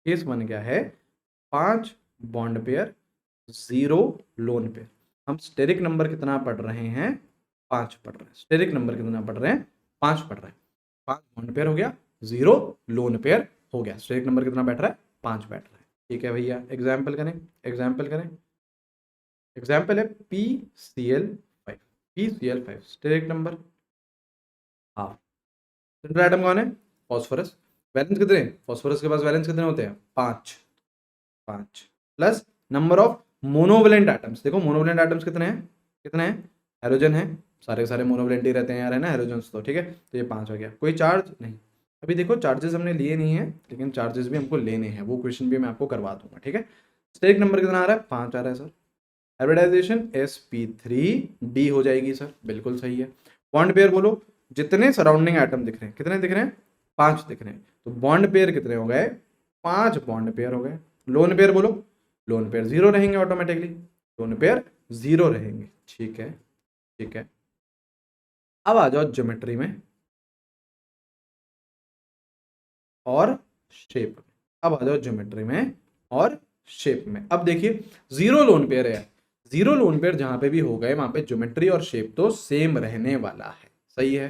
S1: केस वन क्या है, 5 बॉन्ड पेयर, 0 लोन पेयर। हम स्टेरिक नंबर कितना पढ़ रहे हैं, 5 पढ़ रहे हैं। स्टेरिक नंबर कितना पढ़ रहे हैं, 5 पढ़ रहे हैं। 5 बॉन्ड पेयर हो गया, 0 लोन पेयर हो गया। स्टेरिक नंबर कितना बैठ रहा है, 5 बैठ रहा है। ठीक है भैया, एग्जाम्पल करें, एग्जाम्पल करें। एग्जाम्पल है PCl5, PCl5 steric number half. Central atom कौन है, फॉस्फोरस। वैलेंस कितने, फॉस्फोरस के पास वैलेंस कितने होते हैं, 5, 5 plus number of monovalent atoms. देखो मोनोवेलेंट एटम्स कितने हैं, कितने हैं, हाइड्रोजन है, सारे के सारे मोनोवेलेंट ही रहते हैं यार, है ना, हाइड्रोजन्स तो। ठीक है, तो ये 5 हो गया। कोई चार्ज नहीं, अभी देखो चार्जेस हमने लिए नहीं है, लेकिन चार्जेस भी हमको लेने हैं, वो क्वेश्चन भी मैं आपको करवा दूंगा। ठीक है, स्टेरिक नंबर कितना आ रहा है, 5 आ रहा है सर। हाइब्रिडाइजेशन sp3d हो जाएगी सर, बिल्कुल सही है। बॉन्ड पेयर बोलो, जितने सराउंडिंग एटम दिख रहे हैं, कितने दिख रहे हैं, 5 दिख रहे हैं, तो बॉन्ड पेयर कितने हो गए, 5 बॉन्ड पेयर हो गए। लोन पेयर बोलो, लोन पेयर 0 रहेंगे ऑटोमेटिकली, लोन पेयर 0 रहेंगे। ठीक है, ठीक है। अब आ जाओ ज्योमेट्री में और शेप में, अब आ जाओ ज्योमेट्री में और शेप में। अब देखिए 0 लोन पेयर है, 0 लोन पेयर जहां पे भी हो गए वहां पे ज्योमेट्री और शेप तो सेम रहने वाला है, सही है।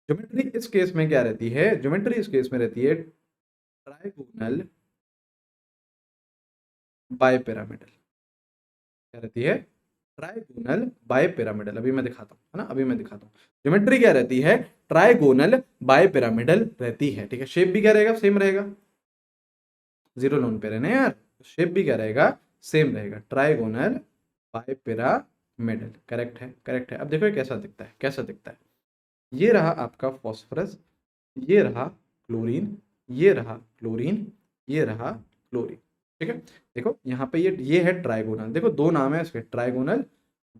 S1: ज्योमेट्री इस केस में क्या रहती है, ज्योमेट्री इस केस में रहती है ट्राइगोनल बाइपिरामिडल। क्या रहती है, ट्राइगोनल बाइपिरामिडल। अभी मैं दिखाता हूँ, है ना, अभी मैं दिखाता हूँ। ज्योमेट्री क्या रहती है, ट्राइगोनल बाइपिरामिडल रहती है। ठीक है, शेप भी क्या रहेगा, सेम रहेगा, 0 लोन पेयर है ना यार, शेप भी क्या रहेगा, सेम रहेगा, ट्राइगोनल बाइपिरामिडल। मिडल, करेक्ट है, करेक्ट है। अब देखो ये कैसा दिखता है, कैसा दिखता है। ये रहा आपका फॉस्फोरस, ये रहा क्लोरीन, ये रहा क्लोरीन, ये रहा क्लोरीन, ठीक है। देखो यहाँ पे ये है ट्राइगोनल, देखो दो नाम है इसके, ट्राइगोनल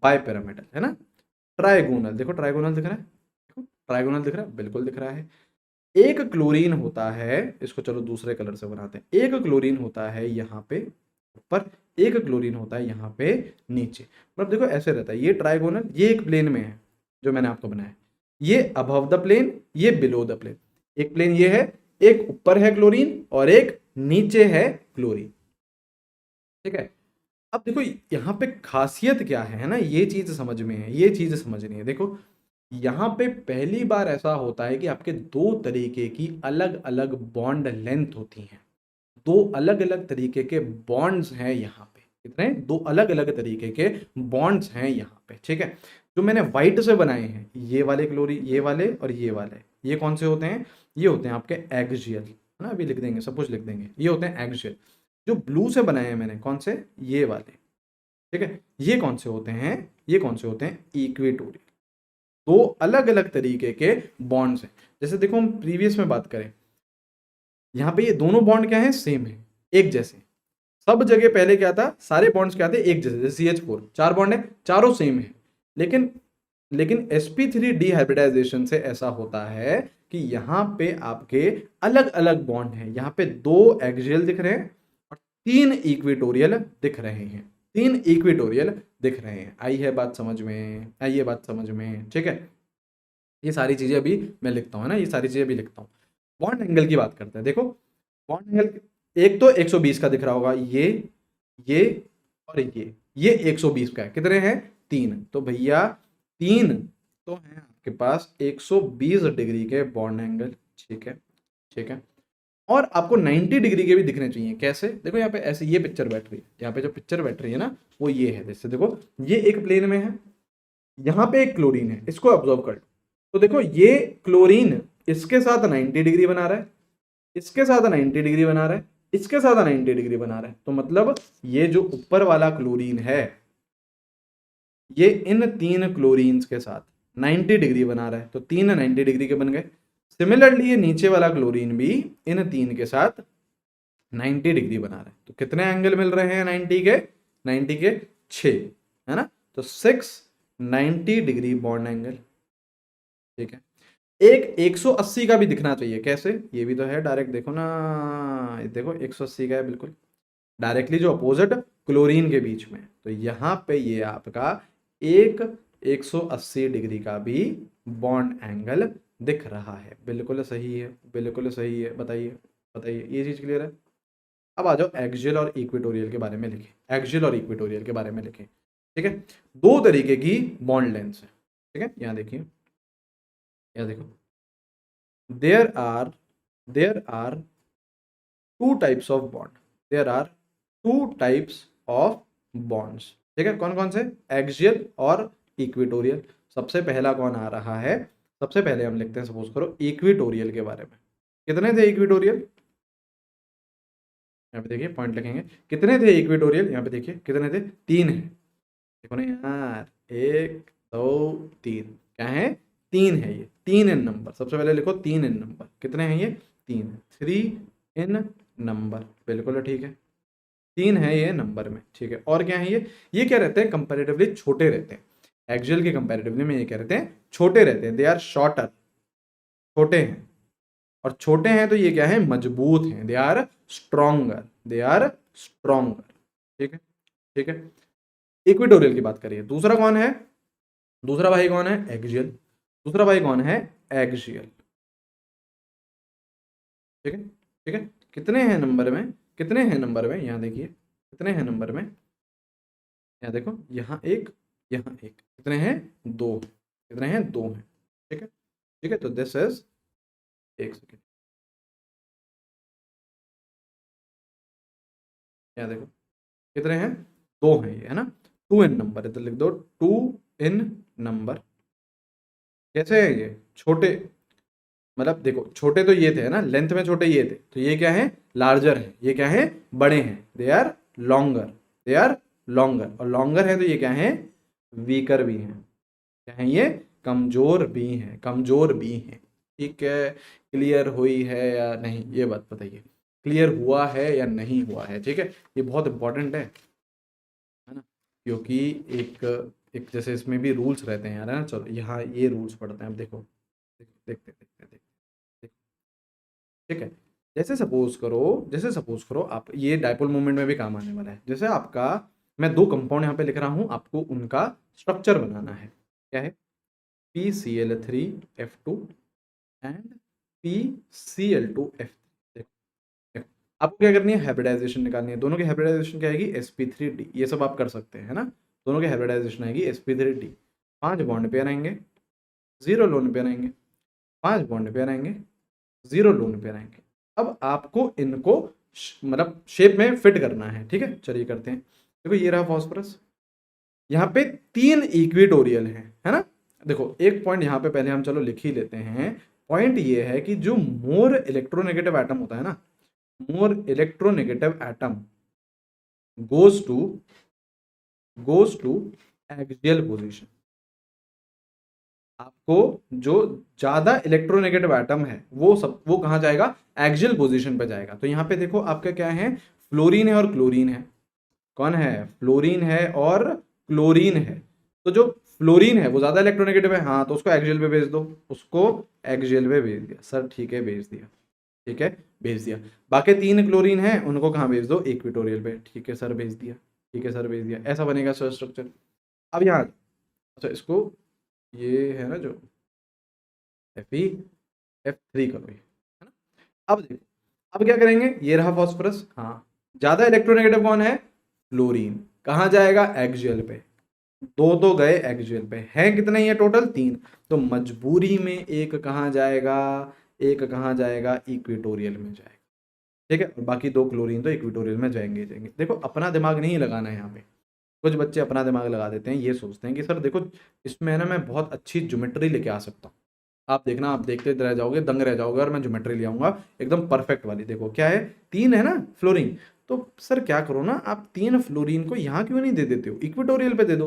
S1: बाइपिरामिडल, है ना। ट्राइगोनल, देखो ट्राइगोनल दिख रहा है, देखो ट्राइगोनल दिख रहा है, बिल्कुल दिख रहा है। एक क्लोरीन होता है, इसको चलो दूसरे कलर से बनाते हैं। एक क्लोरीन होता है यहाँ पे ऊपर, एक क्लोरीन होता है यहाँ पे नीचे। मतलब देखो ऐसे रहता है, ये ट्राइगोनल, ये एक प्लेन में है जो मैंने आपको बनाया, ये अबव द प्लेन, ये बिलो द प्लेन। एक प्लेन ये है, एक ऊपर है क्लोरीन और एक नीचे है क्लोरीन, ठीक है। अब देखो यहाँ पे खासियत क्या है ना, ये चीज समझ में है, ये चीज समझनी है। देखो यहाँ पे पहली बार ऐसा होता है कि आपके दो तरीके की अलग अलग बॉन्ड लेंथ होती हैं, दो अलग अलग तरीके के बॉन्ड्स हैं यहाँ पे। कितने? दो अलग अलग तरीके के बॉन्ड्स हैं यहाँ पे, ठीक है। जो मैंने व्हाइट से बनाए हैं, ये वाले क्लोरीन, ये वाले और ये वाले, ये कौन से होते हैं? ये होते हैं आपके एक्सियल, है ना। अभी लिख देंगे, सब कुछ लिख देंगे, ये होते हैं एक्सियल। जो ब्लू से बनाए हैं मैंने, कौन से? ये वाले, ठीक है। ये कौन से होते हैं? ये कौन से होते हैं? इक्वेटोरियल। दो अलग अलग तरीके के बॉन्ड्स हैं। जैसे देखो हम प्रीवियस में बात करें, यहाँ पे ये दोनों बॉन्ड क्या है? सेम है, एक जैसे। सब जगह पहले क्या था? सारे बॉन्ड्स क्या थे? एक जैसे। जैसे CH4 चार बॉन्ड है, चारों सेम है। लेकिन लेकिन sp3 डिहाइब्रिडाइजेशन से ऐसा होता है कि यहाँ पे आपके अलग अलग बॉन्ड हैं। यहाँ पे दो एक्सियल दिख रहे हैं और तीन इक्वेटोरियल दिख रहे हैं, तीन इक्वेटोरियल दिख रहे हैं। आई है बात समझ में? आई है बात समझ में? ठीक है। ये सारी चीजें अभी मैं लिखता हूँ ना, ये सारी चीजें अभी लिखता हूँ। बॉन्ड एंगल की बात करते हैं। देखो बॉन्ड एंगल एक तो 120 का दिख रहा होगा, ये और ये 120 का है। कितने हैं? तीन। तो भैया तीन तो है आपके पास 120 डिग्री के बॉन्ड एंगल, ठीक है, ठीक है। और आपको 90 डिग्री के भी दिखने चाहिए। कैसे? देखो यहाँ पे ऐसे ये पिक्चर बैठ रही है, यहाँ पे जो पिक्चर बैठ रही है ना वो ये है। जैसे देखो ये एक प्लेन में है, यहाँ पे एक क्लोरीन है, इसको ऑब्जर्व कर लो। तो देखो ये क्लोरीन इसके साथ 90 डिग्री बना रहा है, इसके साथ 90 डिग्री बना रहा है, इसके साथ 90 डिग्री बना रहा है। तो मतलब ये जो ऊपर वाला क्लोरीन है, ये इन तीन क्लोरीन्स के साथ 90 डिग्री बना रहा है। तो तीन 90 डिग्री के बन गए। सिमिलरली ये नीचे वाला क्लोरीन भी इन तीन के साथ 90 डिग्री बना रहा है। तो कितने एंगल मिल रहे हैं 90 के? 90 के 6, है ना। तो 6 90 डिग्री बॉन्ड एंगल, ठीक है। एक 180 का भी दिखना चाहिए। कैसे? ये भी तो है डायरेक्ट, देखो ना, देखो 180 का है बिल्कुल डायरेक्टली जो अपोजिट क्लोरीन के बीच में। तो यहाँ पे ये आपका एक 180 डिग्री का भी बॉन्ड एंगल दिख रहा है। बिल्कुल सही है, बिल्कुल सही है। बताइए बताइए, ये चीज क्लियर है? अब आ जाओ एक्सियल और इक्वेटोरियल के बारे में लिखें। एक्सियल और इक्वेटोरियल के बारे में लिखें, ठीक है। दो तरीके की बॉन्ड लेंथ है, ठीक है। यहाँ देखिए, यहाँ देखो, there are two types of bond, there are two types of bonds, ठीक है। कौन कौन से? एक्सियल और इक्वेटोरियल। सबसे पहला कौन आ रहा है? सबसे पहले हम लिखते हैं, सपोज करो इक्वेटोरियल के बारे में। कितने थे इक्वेटोरियल? यहाँ पे देखिए पॉइंट लिखेंगे, कितने थे इक्वेटोरियल? यहाँ पे देखिए कितने थे? तीन है। देखो ना यार, एक दो तीन, क्या है? तीन है। ये तीन इन नंबर, सबसे पहले लिखो तीन इन नंबर। कितने हैं ये? तीन, 3 इन नंबर, बिल्कुल ठीक है। तीन है ये नंबर में, ठीक है। और क्या है ये क्या रहते हैं? कंपैरेटिवली छोटे रहते हैं। एक्सियल के कंपैरेटिवली में ये क्या रहते हैं? छोटे रहते हैं। दे आर शॉर्टर, छोटे हैं। और छोटे हैं तो ये क्या है? मजबूत हैं। They are stronger, they are stronger, ठीक है, ठीक है। इक्वेटोरियल की बात करिए। दूसरा कौन है? दूसरा भाई कौन है? एक्सियल। दूसरा भाई कौन है? एक्सियल, ठीक है, ठीक है। कितने हैं नंबर में? कितने हैं नंबर में? यहाँ देखिए कितने हैं नंबर में। यहाँ देखो, यहाँ एक, यहाँ एक। कितने हैं? दो। कितने हैं? दो हैं, ठीक है, ठीक है। तो दिस इज, एक सेकेंड, यहाँ देखो कितने हैं? दो हैं ये, है ना। टू इन नंबर है तो लिख दो टू इन नंबर। कैसे है ये? छोटे, मतलब देखो छोटे तो ये थे, है ना, लेंथ में छोटे ये थे। तो ये क्या है? लार्जर है। ये क्या है? बड़े हैं। They are longer, they are longer. और लॉन्गर है तो ये क्या है? वीकर भी हैं। क्या हैं ये? कमजोर भी हैं, कमजोर भी हैं। ठीक है, क्लियर हुई है या नहीं ये बात बताइए, क्लियर हुआ है या नहीं हुआ है? ठीक है, ये बहुत इंपॉर्टेंट है ना, क्योंकि एक एक जैसे इसमें भी रूल्स रहते हैं यार, है ना। चलो यहाँ ये रूल्स पढ़ते हैं, अब देखो देखते देखते देखते। ठीक है, जैसे सपोज करो आप, ये डायपोल मूवमेंट में भी काम आने वाला है। जैसे आपका, मैं दो कंपाउंड यहाँ पे लिख रहा हूँ, आपको उनका स्ट्रक्चर बनाना है। क्या है? PCl3F2 and PCl2F3। देखो देखो, आपको क्या करनी है? हाइब्रिडाइजेशन निकालनी है। दोनों की हाइब्रिडाइजेशन क्या आएगी? sp3d। ये सब आप कर सकते हैं, है ना। दोनों की हाइब्रिडाइजेशन आएगी sp3d। 5 बॉन्ड पेयर आएंगे, 0 लोन पेयर आएंगे, 5 बॉन्ड पेयर आएंगे, 0 लोन पेयर आएंगे। अब आपको इनको मतलब शेप में फिट करना है। ठीक है, चलिए करते हैं। देखो ये रहा फॉस्फोरस, यहाँ पे 3 इक्वेटोरियल है ना। देखो एक पॉइंट यहाँ पे पहले हम चलो लिख ही लेते हैं। पॉइंट ये है कि जो मोर इलेक्ट्रोनेगेटिव एटम होता है ना, more electronegative atom goes to axial position. आपको जो ज्यादा इलेक्ट्रोनेगेटिव एटम है वो कहाँ जाएगा? एक्सियल पोजीशन पे जाएगा। तो यहाँ पे देखो आपका क्या है? फ्लोरीन है और क्लोरीन है। कौन है? फ्लोरीन है और क्लोरीन है। तो जो फ्लोरीन है वो ज्यादा इलेक्ट्रोनेगेटिव है, हाँ, तो उसको एक्सियल पे भेज दो। उसको एक्सियल पे भेज दिया सर, ठीक है भेज दिया, ठीक है भेज दिया। बाकी 3 क्लोरीन है, उनको कहाँ भेज दो? इक्वेटोरियल पे, ठीक है सर भेज दिया, ठीक है सर भेज दिया। ऐसा बनेगा सर स्ट्रक्चर। अब यहाँ, अच्छा इसको, ये है ना जो Fe F3 करो ये, है ना। अब देखो, अब क्या करेंगे? ये रहा फॉस्फोरस, हाँ, ज्यादा इलेक्ट्रोनेगेटिव कौन है? फ्लोरीन। कहाँ जाएगा? एक्सियल पे। दो तो गए एक्सियल पे, हैं कितने? ये टोटल 3। तो मजबूरी में एक कहाँ जाएगा? एक कहाँ जाएगा? इक्वेटोरियल में जाएगा। ठीक है, और बाकी 2 क्लोरीन तो इक्वेटोरियल में जाएंगे ही जाएंगे। देखो अपना दिमाग नहीं लगाना है यहाँ पे। कुछ बच्चे अपना दिमाग लगा देते हैं, ये सोचते हैं कि सर देखो इसमें है ना मैं बहुत अच्छी ज्योमेट्री लेके आ सकता हूँ। आप देखना, आप देखते रह जाओगे, दंग रह जाओगे, और मैं ज्योमेट्री ले आऊंगा एकदम परफेक्ट वाली। देखो क्या है? 3 है ना फ्लोरीन। तो सर क्या करो ना, आप 3 फ्लोरीन को यहाँ क्यों नहीं दे देते हो? इक्वेटोरियल पे दे दो,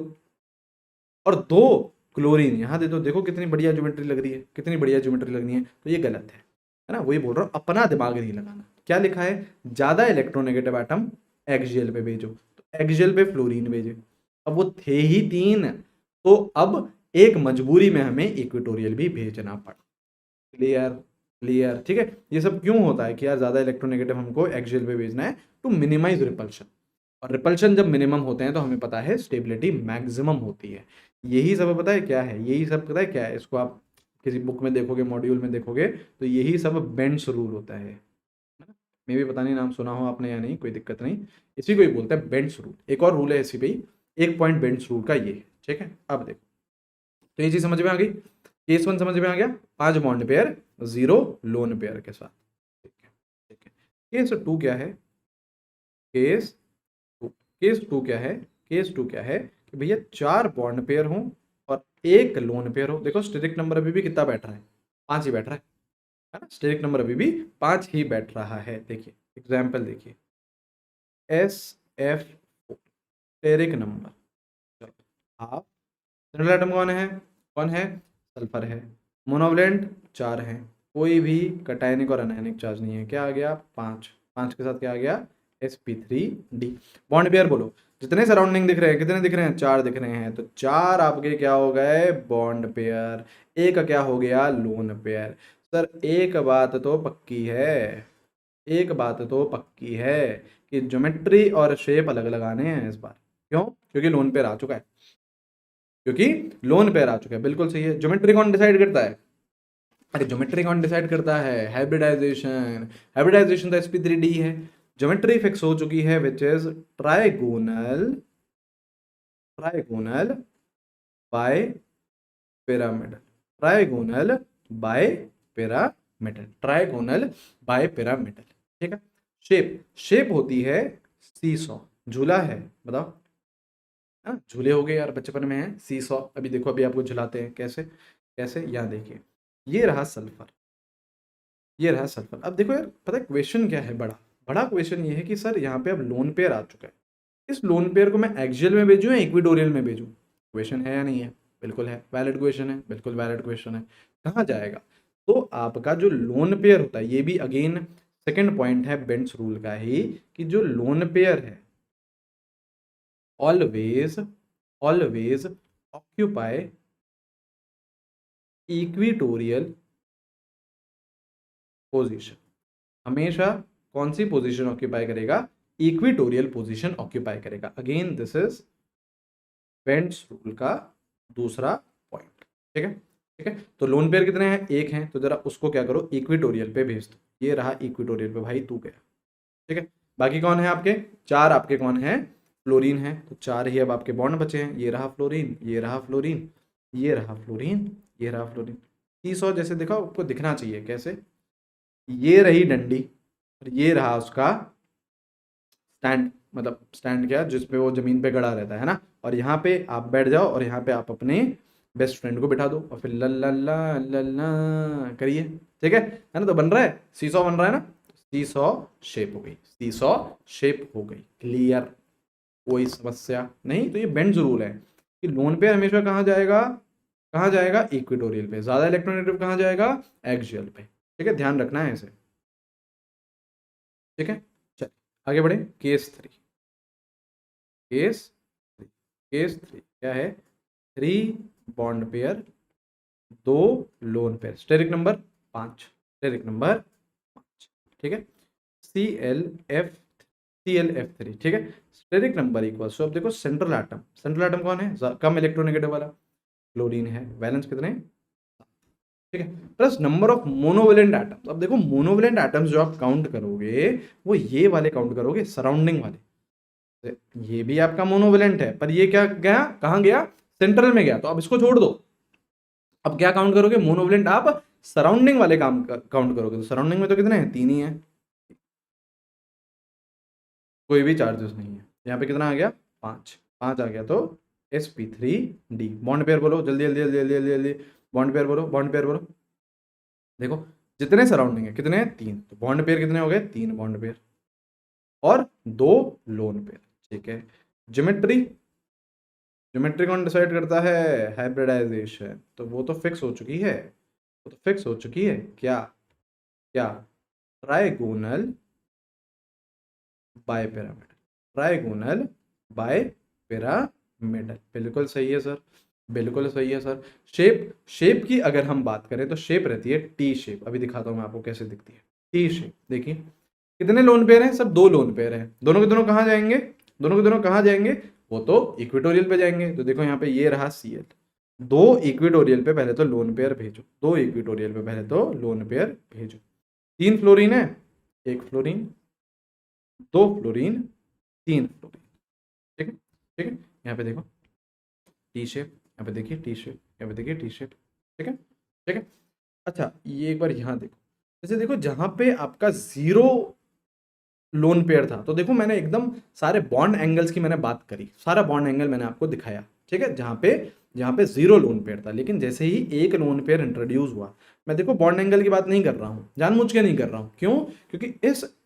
S1: और 2 क्लोरीन यहाँ दे दो। देखो कितनी बढ़िया ज्योमेट्री लग रही है, कितनी बढ़िया ज्योमेट्री लगनी है। तो ये गलत है ना। वही बोल रहा हूँ, अपना दिमाग नहीं लगाना। क्या लिखा है? ज्यादा इलेक्ट्रोनेगेटिव एटम एक्सियल पे भेजो, तो एक्सियल पे फ्लोरीन भेजे। अब वो थे ही 3, तो अब एक मजबूरी में हमें इक्वेटोरियल भी भेजना पड़ा। क्लियर? क्लियर, ठीक है। ये सब क्यों होता है कि यार ज्यादा इलेक्ट्रोनेगेटिव हमको एक्सियल पे भेजना है? To minimise repulsion. और रिपल्शन जब मिनिमम होते हैं तो हमें पता है स्टेबिलिटी मैक्सिमम होती है। यही सब पता है क्या है? यही सब पता है क्या है? इसको आप किसी बुक में देखोगे, मॉड्यूल में देखोगे, तो यही सब बेंड्स रूल होता है ना। मे भी पता नहीं नाम सुना हो आपने या नहीं, कोई दिक्कत नहीं। इसी को ही बोलते हैं बेंड्स रूल। एक और रूल है इसी पे ही, एक पॉइंट बेंड्स रूल का ये है। ठीक है, अब देखो, तो ये चीज समझ में आ गई। केस 1 समझ में आ गया, 5 बॉन्ड पेयर, 0 लोन पेयर के साथ। ठीक है, ठीक है। केस 2 क्या है? केस केस टू क्या है? केस 2 क्या है कि भैया 4 बॉन्ड पेयर हो और 1 लोन पेयर हो। देखो स्टेरिक नंबर अभी भी कितना बैठ रहा है? 5 ही बैठ रहा है ना। स्टेरिक नंबर अभी भी 5 ही बैठ रहा है। देखिए एग्जाम्पल देखिए, SF स्टेरिक नंबर, चलो हाफ। सेंट्रल एटम कौन है? कौन है? सल्फर है। मोनोवलेंट 4 है, कोई भी कटायनिक और अनायनिक चार्ज नहीं है। क्या आ गया? 5। 5 के साथ क्या आ गया? sp3d। बॉन्ड पेयर बोलो, जितने सराउंडिंग दिख रहे हैं कितने दिख रहे हैं? 4 दिख रहे हैं। तो 4 आपके क्या हो गए? Bond pair. एक का क्या हो गया? Lone pair. सर एक बात तो पक्की है, एक बात तो पक्की है कि ज्योमेट्री और शेप अलग लगाने हैं इस बार। क्यों? क्योंकि लोन पेयर आ चुका है, क्योंकि लोन पेयर आ चुका है। बिल्कुल सही है। ज्योमेट्री कौन डिसाइड करता है? अरे ज्योमेट्री कौन डिसाइड करता है? हाइब्रिडाइजेशन। हाइब्रिडाइजेशन तो sp3d है। ज्योमेट्री फिक्स हो चुकी है, which is trigonal, trigonal bipyramid, trigonal bipyramid, trigonal bipyramid. ठीक है। शेप, शेप होती है सीसॉ। झूला है, बताओ। हाँ, झूले हो गए यार, बचपन में है। सीसॉ अभी देखो, अभी आपको झुलाते हैं कैसे कैसे। यहाँ देखिए, ये रहा सल्फर, ये रहा सल्फर। अब देखो यार, पता है क्वेश्चन क्या है? बड़ा बड़ा क्वेश्चन ये है कि सर यहाँ पे अब लोन पेयर आ चुका है, इस लोन पेयर को मैं एक्सियल में भेजूं या इक्वेटोरियल में भेजूं? क्वेश्चन है या नहीं है? बिल्कुल है। वैलिड क्वेश्चन है? बिल्कुल वैलिड क्वेश्चन है। कहाँ जाएगा? तो आपका जो लोन पेयर होता है, ये भी अगेन सेकंड पॉइंट है बेंट्स रूल का ही, कि जो लोन पेयर है always always occupy equatorial position. हमेशा कौन सी पोजीशन ऑक्यूपाई करेगा? इक्विटोरियल पोजीशन ऑक्यूपाई करेगा। Again this is Bent's rule का दूसरा पॉइंट। ठीक है, ठीक है। तो लोन पेयर कितने हैं? एक हैं, तो जरा उसको क्या करो, इक्विटोरियल पे भेज दो। ये रहा इक्विटोरियल पे, भाई तू गया। ठीक है, बाकी कौन है आपके? चार आपके कौन है? फ्लोरीन है। तो चार ही अब आपके बॉन्ड बचे हैं। ये रहा फ्लोरीन, ये रहा फ्लोरीन, ये रहा फ्लोरीन, ये रहा फ्लोरीन। 30 जैसे देखो आपको दिखना चाहिए कैसे, ये रही डंडी और ये रहा उसका स्टैंड, मतलब स्टैंड क्या, जिसपे वो जमीन पे गड़ा रहता है ना। और यहाँ पे आप बैठ जाओ और यहाँ पे आप अपने बेस्ट फ्रेंड को बिठा दो और फिर लल्ला लल्ला करिए। ठीक है ना? तो बन रहा है, सीसॉ बन रहा है ना। सीसॉ शेप हो गई, सीसॉ शेप हो गई। क्लियर? कोई समस्या नहीं। तो ये बेंड्स रूल है कि लोन पे हमेशा कहाँ जाएगा? कहाँ जाएगा? इक्वेटोरियल पे। ज्यादा इलेक्ट्रोनेगेटिव कहाँ जाएगा? एक्सियल पे। ठीक है, ध्यान रखना है इसे। ठीक है, चल आगे बढ़े। केस 3, केस 3, केस 3 क्या है? 3 bond pair, 2 lone pair, steric number 5, steric number 5। ठीक है, ClF3। ठीक है, स्टेरिक नंबर इक्वल टू, अब देखो सेंट्रल एटम, सेंट्रल एटम कौन है? कम इलेक्ट्रोनेगेटिव वाला, क्लोरीन है। वैलेंस कितने? ठीक है, plus number of monovalent atoms. अब देखो मोनोवेलेंट एटम्स जो आप काउंट करोगे, वो ये वाले काउंट करोगे, सराउंडिंग वाले। ये भी आपका मोनोवेलेंट है, पर ये क्या गया? कहाँ गया? सेंट्रल में गया। तो अब इसको छोड़ दो। अब क्या काउंट करोगे? मोनोवेलेंट आप सराउंडिंग वाले काम काउंट करोगे। तो सराउंडिंग में तो कितने हैं? 3 ही है, कोई भी चार्जेस नहीं है। यहाँ पे कितना आ गया? 5, 5 आ गया। तो sp3d बॉन्ड पेयर बोलो जल्दी जल्दी जल्दी जल्दी जल्दी जल्दी। बॉन्ड पेयर बोलो, बॉन्ड पेयर बोलो। देखो जितने सराउंडिंग है कितने हैं? 3। तो बॉन्ड पेयर कितने हो गए? 3 बॉन्ड पेयर और 2 लोन पेयर। ठीक है, ज्योमेट्री, ज्योमेट्री कौन डिसाइड करता है? हाइब्रिडाइजेशन। तो वो तो फिक्स हो चुकी है, वो तो फिक्स हो चुकी है। क्या? क्या? Trigonal bipyramid, trigonal bipyramidal. बिल्कुल सही है सर, बिल्कुल सही है सर। शेप, शेप की अगर हम बात करें तो शेप रहती है टी शेप। अभी दिखाता हूँ मैं आपको कैसे दिखती है टी शेप। देखिए कितने लोन पेयर हैं? सब 2 लोन पेयर हैं। दोनों के दोनों कहाँ जाएंगे? दोनों के दोनों कहाँ जाएंगे? वो तो इक्वेटोरियल पे जाएंगे। तो देखो यहाँ पे ये रहा Cl, 2 इक्वेटोरियल पे पहले तो लोन पेयर भेजो, 2 इक्वेटोरियल पे पहले तो लोन पेयर भेजो। 3 फ्लोरीन है, 1 फ्लोरीन, 2 फ्लोरीन, 3 फ्लोरीन। ठीक है, ठीक है। यहाँ पे देखो टी शेप, यहाँ पे देखिए टी शेप, यहाँ पे देखिए टी शेप। ठीक है, ठीक है। अच्छा ये एक बार यहाँ देखो, जैसे देखो जहाँ पे आपका 0 लोन पेयर था, तो देखो मैंने एकदम सारे बॉन्ड एंगल्स की मैंने बात करी, सारा बॉन्ड एंगल मैंने आपको दिखाया। ठीक है, जहाँ पे 0 लोन पेयर था, लेकिन जैसे ही एक लोन पेयर इंट्रोड्यूस हुआ, मैं देखो बॉन्ड एंगल की बात नहीं कर रहा हूँ, जानबूझ के नहीं कर रहा हूँ। क्यों? क्योंकि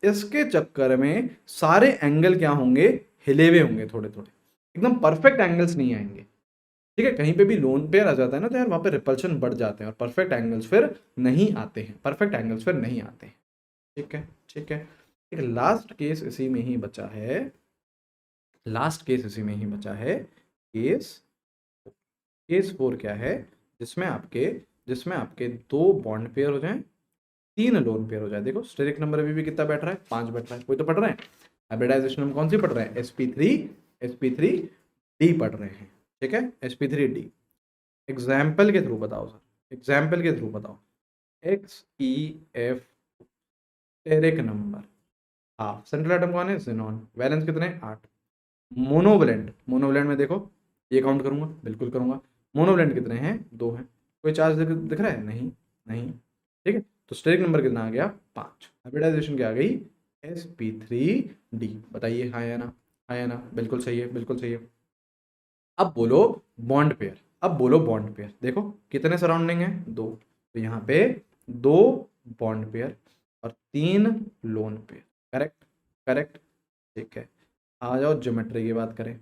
S1: इसके चक्कर में सारे एंगल क्या होंगे? हिले हुए होंगे, थोड़े थोड़े, एकदम परफेक्ट एंगल्स नहीं आएंगे। ठीक है, कहीं पे भी लोन पेयर आ जाता है ना, तो यार वहाँ पे रिपल्शन बढ़ जाते हैं और परफेक्ट एंगल्स फिर नहीं आते हैं, परफेक्ट एंगल्स फिर नहीं आते हैं। ठीक है, ठीक है। एक लास्ट केस इसी में ही बचा है, लास्ट केस इसी में ही बचा है, केस, केस 4 क्या है? जिसमें आपके, जिसमें आपके 2 बॉन्ड पेयर हो जाएं, 3 लोन पेयर हो जाए। देखो स्टेरिक नंबर अभी भी कितना बैठ रहा है? 5 बैठ रहा है। कोई तो पढ़ रहे हैं हाइब्रिडाइजेशन में, कौन सी पढ़ रहे हैं? sp3d पढ़ रहे हैं। ठीक है, sp3d। एग्जाम्पल के थ्रू बताओ सर, एग्जाम्पल के थ्रू बताओ। XeF steric number half, central atom कौन है? ज़ेनॉन। वैलेंस कितने? 8। मोनोवलेंट, मोनोवलेंट में देखो ये काउंट करूंगा, बिल्कुल करूंगा। मोनोवलेंट कितने हैं? 2 हैं। कोई चार्ज दिख रहा है? नहीं, नहीं। ठीक है, तो स्टेरिक नंबर कितना आ गया? 5। हाइब्रिडाइजेशन क्या आ गई? sp3d। बताइए हाँ या ना, हाँ या ना? बिल्कुल सही है, बिल्कुल सही है। अब बोलो बॉन्ड पेयर, अब बोलो बॉन्ड पेयर। देखो कितने सराउंडिंग है? 2। तो यहाँ पे 2 बॉन्ड पेयर और 3 लोन पेयर। Correct, correct. ठीक है, आ जाओ ज्योमेट्री की बात करें।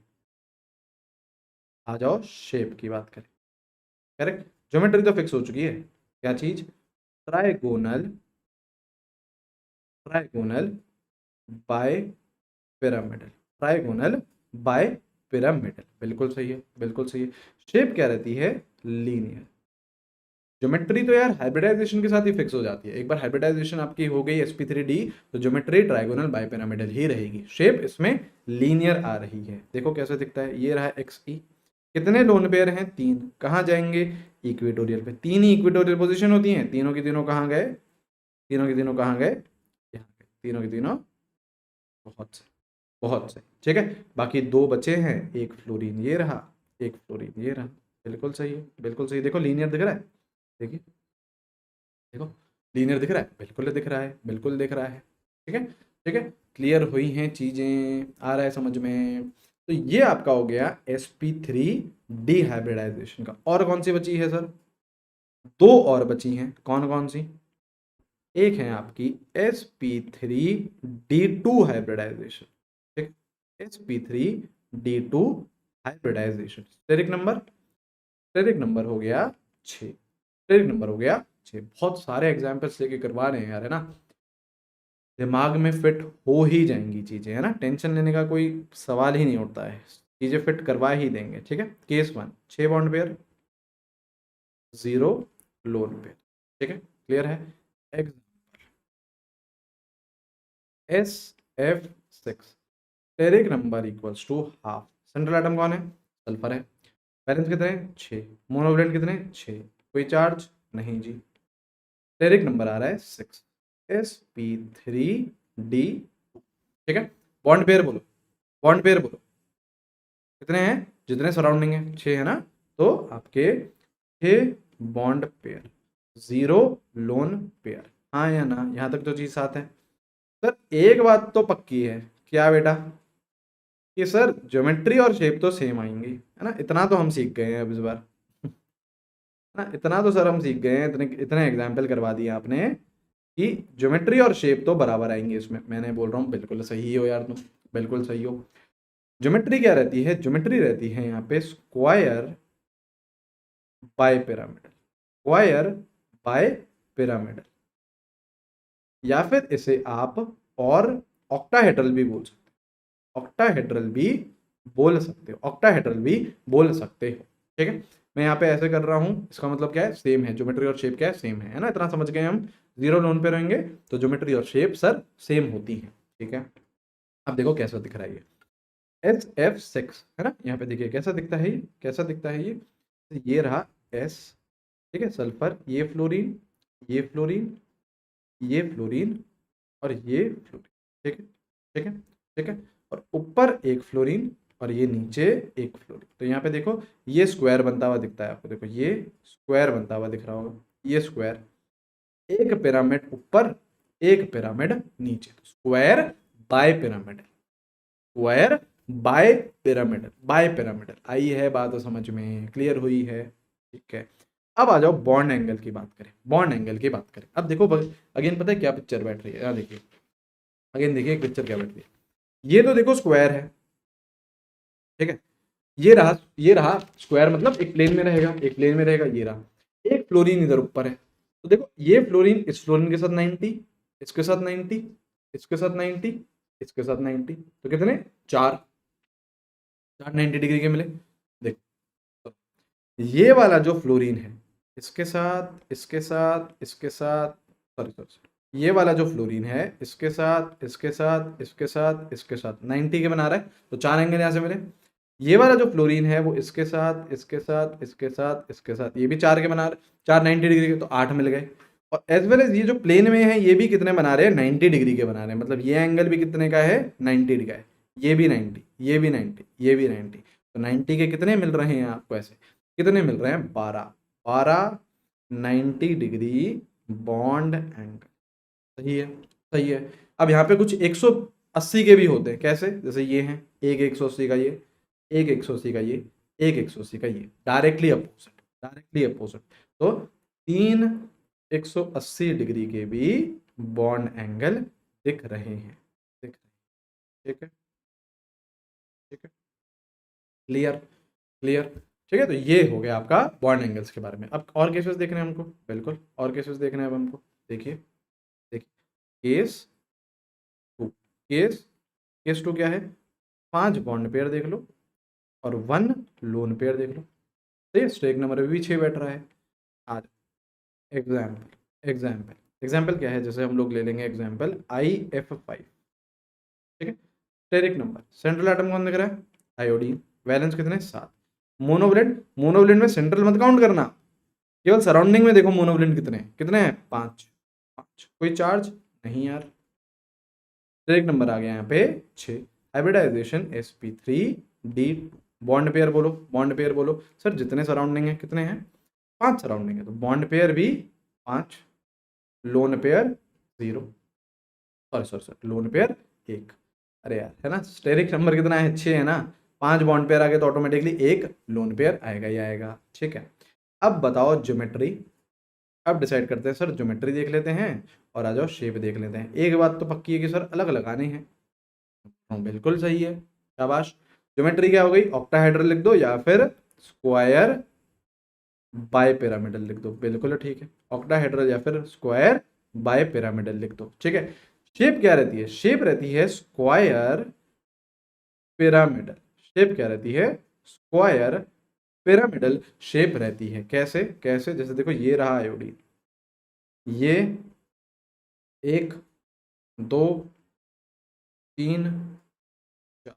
S1: आ जाओ शेप की बात करें। करेक्ट, ज्योमेट्री तो फिक्स हो चुकी है। क्या चीज? Trigonal, trigonal bipyramidal, trigonal bipyramidal, बिल्कुल सही है, बिल्कुल सही है। शेप क्या रहती है? लीनियर। ज्योमेट्री तो यार हाइब्रिडाइजेशन के साथ ही फिक्स हो जाती है। एक बार हाइब्रिडाइजेशन आपकी हो गई sp3d, तो ज्योमेट्री ट्राइगोनल बाइपिरामिडल ही रहेगी। शेप इसमें लीनियर आ रही है। देखो कैसे दिखता है, ये रहा एक्स ई, कितने लोन पेयर हैं? तीन। कहाँ जाएंगे? इक्वेटोरियल पे। तीन ही इक्वेटोरियल पोजीशन होती हैं, तीनों की तीनों कहाँ गए? तीनों की तीनों कहाँ गए? यहाँ गए। तीनों की तीनों बहुत से, बहुत से, ठीक है। बाकी दो बचे हैं, एक फ्लोरीन ये रहा, एक फ्लोरीन ये रहा। बिल्कुल सही है, बिल्कुल सही। देखो लीनियर दिख रहा है, देखिए, देखो लीनियर दिख रहा है, बिल्कुल दिख रहा है, बिल्कुल दिख रहा है। ठीक है, ठीक है। क्लियर हुई हैं चीजें, आ रहा है समझ में? तो ये आपका हो गया sp3 हाइब्रिडाइजेशन का। और कौन सी बची है सर? दो और बची हैं, कौन कौन सी? एक है आपकी sp3d हाइब्रिडाइजेशन, ठीक, sp3d hybridisation. Steric number, steric number हो गया 6, स्टेरिक नंबर हो गया 6। बहुत सारे एग्जाम्पल्स लेके करवा रहे हैं यार, है ना, दिमाग में फिट हो ही जाएंगी चीजें, है ना, टेंशन लेने का कोई सवाल ही नहीं उठता है, चीजें फिट करवा ही देंगे। ठीक है, case 1, 6 bond pair, 0 lone pair. ठीक है, क्लियर है? S F six, steric number equals to half. Central atom कौन है? सल्फर है। बैलेंस कितने हैं? 6। मोनोवैलेंट कितने? 6। कोई चार्ज नहीं जी। स्टेरिक नंबर आ रहा है 6, sp3d। ठीक है, बॉन्ड पेयर बोलो, बॉन्ड पेयर बोलो, कितने हैं? जितने सराउंडिंग है, 6 है ना, तो आपके 6 बॉन्ड पेयर, 0 लोन पेयर। हाँ या ना, यहाँ तक तो चीज साथ है। सर एक बात तो पक्की है, क्या बेटा? कि सर ज्योमेट्री और शेप तो सेम आएंगी, है ना, इतना तो हम सीख गए हैं अब इस बार। ना, इतना तो सर हम सीख गए हैं, इतने इतने एग्जाम्पल करवा दिए आपने कि ज्योमेट्री और शेप तो बराबर आएंगे इसमें। मैंने बोल रहा हूँ बिल्कुल सही हो यार तुम, बिल्कुल सही हो। ज्योमेट्री क्या रहती है? ज्योमेट्री रहती है यहाँ पे square by pyramidal, square by pyramidal, या फिर इसे आप और ऑक्टाहेड्रल भी बोल सकते हो, ऑक्टाहेड्रल भी बोल सकते हो, ऑक्टाहेड्रल भी बोल सकते हो। ठीक है, मैं यहाँ पे ऐसे कर रहा हूँ, इसका मतलब क्या है? सेम है, ज्योमेट्री और शेप क्या है? सेम है ना, इतना समझ गए हम। 0 लोन पे रहेंगे तो ज्योमेट्री और शेप सर सेम होती है। ठीक है, अब देखो कैसा दिख रहा है ये SF6, है ना, यहाँ पे देखिए कैसा दिखता है ये, कैसा दिखता है ये? तो ये रहा S, ठीक है, सल्फर, ये फ्लोरीन, ये फ्लोरीन, ये फ्लोरीन, और ये फ्लोरीन। ठीक है, ठीक है, ठीक है। और ऊपर एक फ्लोरीन और ये नीचे एक फ्लोरीन। तो यहाँ पे देखो ये स्क्वायर बनता हुआ दिखता है आपको, देखो ये स्क्वायर बनता हुआ दिख रहा होगा, ये स्क्वायर, एक पिरामिड ऊपर, एक पिरामिड नीचे, square bipyramid, square bipyramidal, bipyramidal. आई है बात तो समझ में, क्लियर हुई है? ठीक है, अब आ जाओ बॉन्ड एंगल की बात करें, बॉन्ड एंगल की बात करें। अब देखो अगेन पता है क्या पिक्चर बैठ रही है, यहाँ देखिए, अगेन देखिए एक पिक्चर क्या बैठ रही है। ये तो देखो स्क्वायर है, ठीक है, ये रहा, ये रहा स्क्वायर, मतलब एक प्लेन में रहेगा, एक प्लेन में रहेगा, ये रहा। एक फ्लोरीन इधर ऊपर है, तो देखो ये फ्लोरीन इस फ्लोरीन के साथ 90, इसके साथ 90, इसके साथ 90, इसके साथ 90, तो कितने? 4, 4 90 डिग्री के मिले। देखो ये वाला जो फ्लोरीन है, इसके साथ, इसके साथ, इसके साथ, सॉरी सॉरी, ये वाला जो फ्लोरीन है, इसके साथ, इसके साथ, इसके साथ, इसके साथ 90 के बना रहा है, तो 4 एंगल यहाँ से मिले। ये वाला जो फ्लोरीन है वो इसके साथ, इसके साथ, इसके साथ, इसके साथ, ये भी 4 के बना रहे, 4 90 डिग्री के, तो 8 मिल गए। और एज वेल एज ये जो प्लेन में है ये भी कितने बना रहे हैं? 90 डिग्री के बना रहे हैं, मतलब ये एंगल भी कितने का है? 90 का है। ये भी 90, ये भी 90, ये भी 90, तो 90 के कितने मिल रहे हैं आपको ऐसे? कितने मिल रहे हैं? 12, 12 90 डिग्री बॉन्ड एंगल। सही है, सही है। अब यहाँ पे कुछ 180 के भी होते हैं, कैसे? जैसे ये हैं, एक 180 का ये, एक 180 का ये, एक 180 का ये, डायरेक्टली अपोजिट, डायरेक्टली अपोजिट। तो 3 180 डिग्री के भी बॉन्ड एंगल दिख रहे हैं, दिख रहे हैं। ठीक है, ठीक है, क्लियर? क्लियर? ठीक है, तो ये हो गया आपका बॉन्ड एंगल्स के बारे में। अब और केसेस देखने हैं हमको, बिल्कुल और केसेस देखने हैं अब हमको। देखिए देखिए, case two, case case two क्या है? 5 बॉन्ड पेयर देख लो और 1 लोन पेयर देख लो। ठीक है, स्ट्रेक नंबर भी 6 बैठ रहा है। आज एग्जाम्पल एग्जाम्पल एग्जाम्पल क्या है? जैसे हम लोग ले लेंगे एग्जाम्पल IF5। ठीक है, स्टेरिक नंबर, सेंट्रल एटम कौन दिख रहा है? आयोडीन। वैलेंस कितने? 7। मोनोवलेंट, मोनोवलेंट में सेंट्रल मत काउंट करना, केवल सराउंडिंग में देखो मोनोवलेंट कितने कितने हैं? 5। 5 कोई चार्ज नहीं यार। स्टेरिक नंबर आ गया यहाँ पे 6। Hybridisation sp3d2। बॉन्ड पेयर बोलो, बॉन्ड पेयर बोलो। सर जितने सराउंडिंग है कितने हैं? 5 सराउंडिंग है, तो बॉन्ड पेयर भी 5, lone pair 0, sorry sorry sorry, lone pair 1। अरे यार, है ना, स्टेरिक नंबर कितना है? 6 है ना, 5 बॉन्ड पेयर आ गए तो ऑटोमेटिकली 1 लोन पेयर आएगा ही आएगा। ठीक है, अब बताओ ज्योमेट्री। अब डिसाइड करते हैं सर, ज्योमेट्री देख लेते हैं और आ जाओ शेप देख लेते हैं। एक बात तो पक्की है कि सर अलग लगाने हैं। हाँ बिल्कुल सही है, शाबाश। ज्योमेट्री क्या हो गई? ऑक्टाहेड्रल लिख दो या फिर स्क्वायर बाय पिरामिडल लिख दो, बिल्कुल ठीक है। ऑक्टाहेड्रल या फिर स्क्वायर बाय पिरामिडल लिख दो। ठीक है, शेप क्या रहती है? शेप रहती है स्क्वायर पिरामिडल। शेप क्या रहती है? स्क्वायर पिरामिडल शेप रहती है। कैसे कैसे? जैसे देखो, ये रहा आयोडीन, ये 1 2 3 4,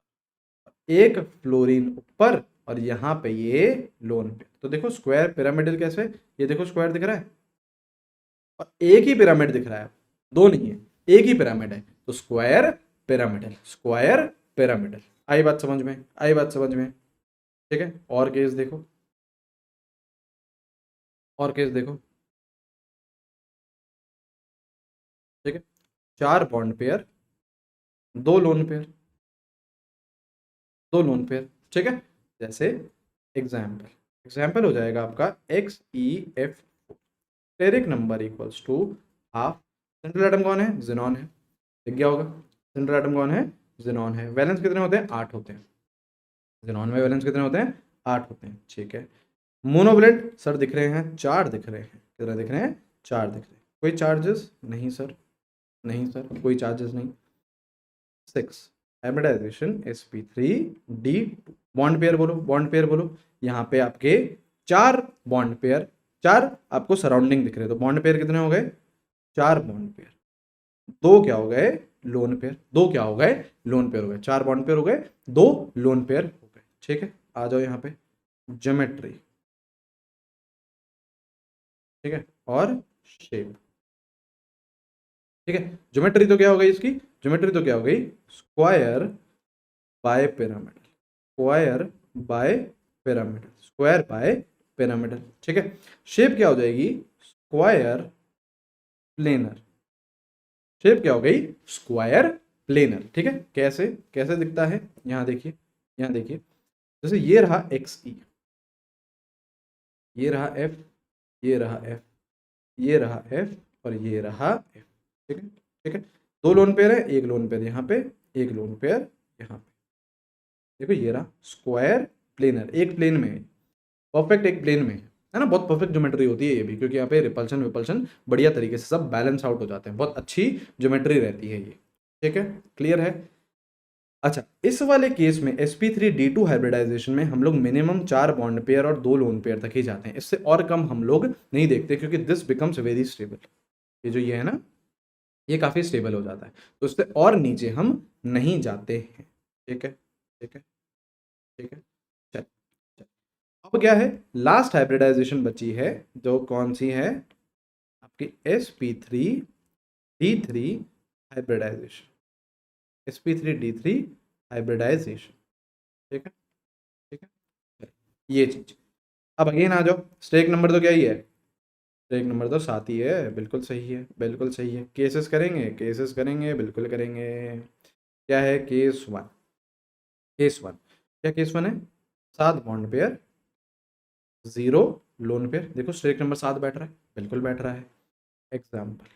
S1: एक फ्लोरीन ऊपर और यहाँ पे ये लोन पे। तो देखो स्क्वायर पिरामिडल कैसे? ये देखो स्क्वायर दिख रहा है और एक ही पिरामिड दिख रहा है, दो नहीं है, एक ही पिरामिड है। तो स्क्वायर पिरामिडल, स्क्वायर पिरामिडल। आई बात समझ में? आई बात समझ में? ठीक है, और केस देखो, और केस देखो। ठीक है, 4 bond pair, 2 lone pair, 2 lone pair. ठीक है, जैसे एग्जाम्पल, एग्जाम्पल हो जाएगा आपका XeF, steric number equals to half. Central atom कौन है? जिनॉन है, दिख गया होगा। सेंट्रल एटम कौन है? जिनॉन है। वैलेंस कितने होते हैं? 8 होते हैं। जिनॉन में वैलेंस कितने होते हैं? 8 होते हैं। ठीक है, मोनोवलेंट सर दिख रहे हैं, 4 दिख रहे हैं। कितने दिख रहे हैं? 4 दिख रहे हैं। कोई चार्जेस नहीं सर, नहीं सर कोई चार्जेस नहीं। 6 हाइब्रिडाइजेशन sp3d2। बॉन्ड पेयर बोलो, बॉन्ड पेयर बोलो। यहाँ पे आपके 4 बॉन्ड पेयर, 4 आपको सराउंडिंग दिख रहे हैं, तो बॉन्ड पेयर कितने हो गए? 4 बॉन्ड पेयर। 2 क्या हो गए? Loan pair. 2 क्या हो गए? लोन पेयर हो गए। 4 बॉन्ड पेयर हो गए, 2 लोन पेयर हो गए। ठीक है, आ जाओ यहाँ पे ज्योमेट्री। ठीक है, और शेप। ठीक है, ज्योमेट्री तो क्या हो गई इसकी? ज्योमेट्री तो क्या हो गई? Square by pyramidal, square by pyramidal, square bipyramidal. ठीक है, शेप क्या हो जाएगी? Square planar. शेप क्या हो गई? Square planar. ठीक है, कैसे कैसे दिखता है? यहाँ देखिए, यहाँ देखिए, जैसे ये रहा XE, ये रहा F, ये रहा F, ये रहा F और ये रहा F। ठीक है, ठीक है, 2 लोन पेयर है, एक लोन पेयर यहाँ पे, एक लोन पेयर यहाँ पे। देखो ये रहा स्क्वायर प्लेनर, एक प्लेन में है, परफेक्ट एक प्लेन में है ना। बहुत परफेक्ट ज्योमेट्री होती है ये भी, क्योंकि यहाँ पे रिपल्शन विपल्शन बढ़िया तरीके से सब बैलेंस आउट हो जाते हैं। बहुत अच्छी ज्योमेट्री रहती है ये। ठीक है, क्लियर है? अच्छा, इस वाले केस में sp3d2 हाइब्रिडाइजेशन में हम लोग मिनिमम 4 बॉन्ड पेयर और 2 लोन पेयर तक ही जाते हैं, इससे और कम हम लोग नहीं देखते, क्योंकि दिस बिकम्स वेरी स्टेबल। ये जो ये है ना, ये काफी स्टेबल हो जाता है, तो उससे और नीचे हम नहीं जाते हैं। ठीक है, ठीक है, ठीक है, चल चल। अब क्या है? लास्ट हाइब्रिडाइजेशन बची है, जो कौन सी है? आपकी sp3d3 हाइब्रिडाइजेशन, sp3d3 हाइब्रिडाइजेशन। ठीक है, ठीक है, चलिए, ये चीज। अब अगेन आ जाओ, स्टेक नंबर तो क्या ही है? स्टेक नंबर तो 7 ही है, बिल्कुल सही है, बिल्कुल सही है। केसेस करेंगे, केसेस करेंगे, बिल्कुल करेंगे। क्या है? केस 1, केस 1 क्या? केस 1 है 7 बॉन्ड पेयर, 0 लोन पेयर। देखो स्टेक नंबर 7 बैठ रहा है, बिल्कुल बैठ रहा है। Example